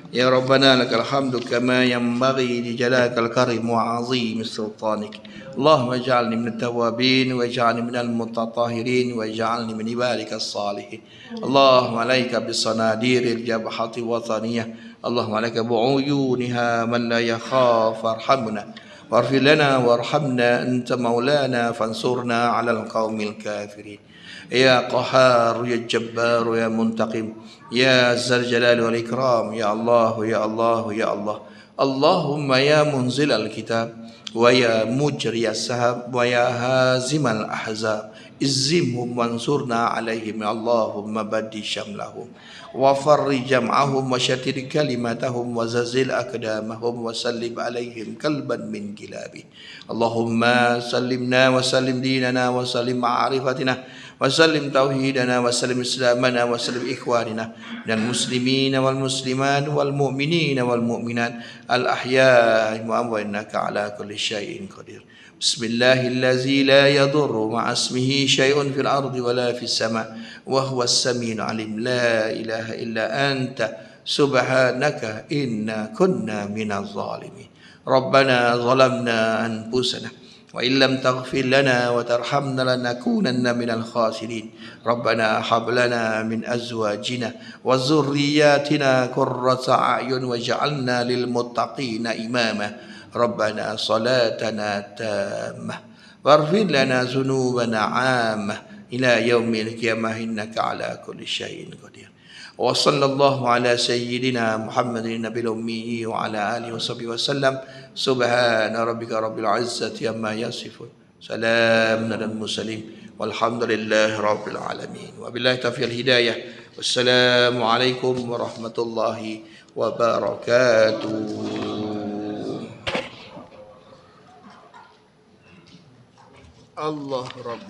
B: Ya Rabbana lakal hamdu kama yanbaghi li jalalil karim wa 'azimi sultanik. Allahumma ij'alni minat tawabin waj'alni minal mutatahhirin waj'alni min ibadikas salihin. Allahumma alaika bisanadiril jabhati wataniyah. Allahumma alaika bu'uyuniha man la yakhaf arhamna warfir lana warhamna anta maulana fansurna 'alal qaumil kafirin. Ya Qahhar ya Jabbar ya Muntaqim ya Zal Jalali wal Ikram, ya Allah ya Allah ya Allah. Allahumma ya munzilal kitab wa ya mujriyas sahab wa ya hazimal ahzab izzimhum wansurna alaihim. Allahumma baddi syamlahum wa farri jam'ahum wa syatir kalimatahum wa zazil aqdamahum wa sallim alaihim kalban min kilabi. Allahumma sallimna wa sallim dinana wa sallim ma'arifatina وسلم توحيدنا وسلم إسلامنا وسلم إخواننا من المسلمين والمسلمات والمؤمنين والمؤمنات الأحياء والأموات إنك على كل شيء قدير. بسم الله الذي لا يضر مع اسمه شيء في الأرض ولا في السماء وهو السميع العليم. لا إله إلا أنت سبحانك إنا كنا من الظالمين. ربنا ظلمنا أنفسنا وإن لم تغفر لنا وترحمنا لنكونن من الخاسرين. ربنا هب لنا من أزواجنا وذرياتنا قرة أعين واجعلنا للمتقين إماما. ربنا صلاتنا تامة واغفر لنا ذنوبنا عامة إلى يوم القيامة إنك على كل شيء قدير. وصلى الله على سيدنا محمد النبي الأمي وعلى آله وصحبه وسلم. سبحان ربك رب العزة عما يصفون سلام على المرسلين والحمد لله رب العالمين وبالله التوفيق الهداية. والسلام عليكم ورحمة الله وبركاته. الله رب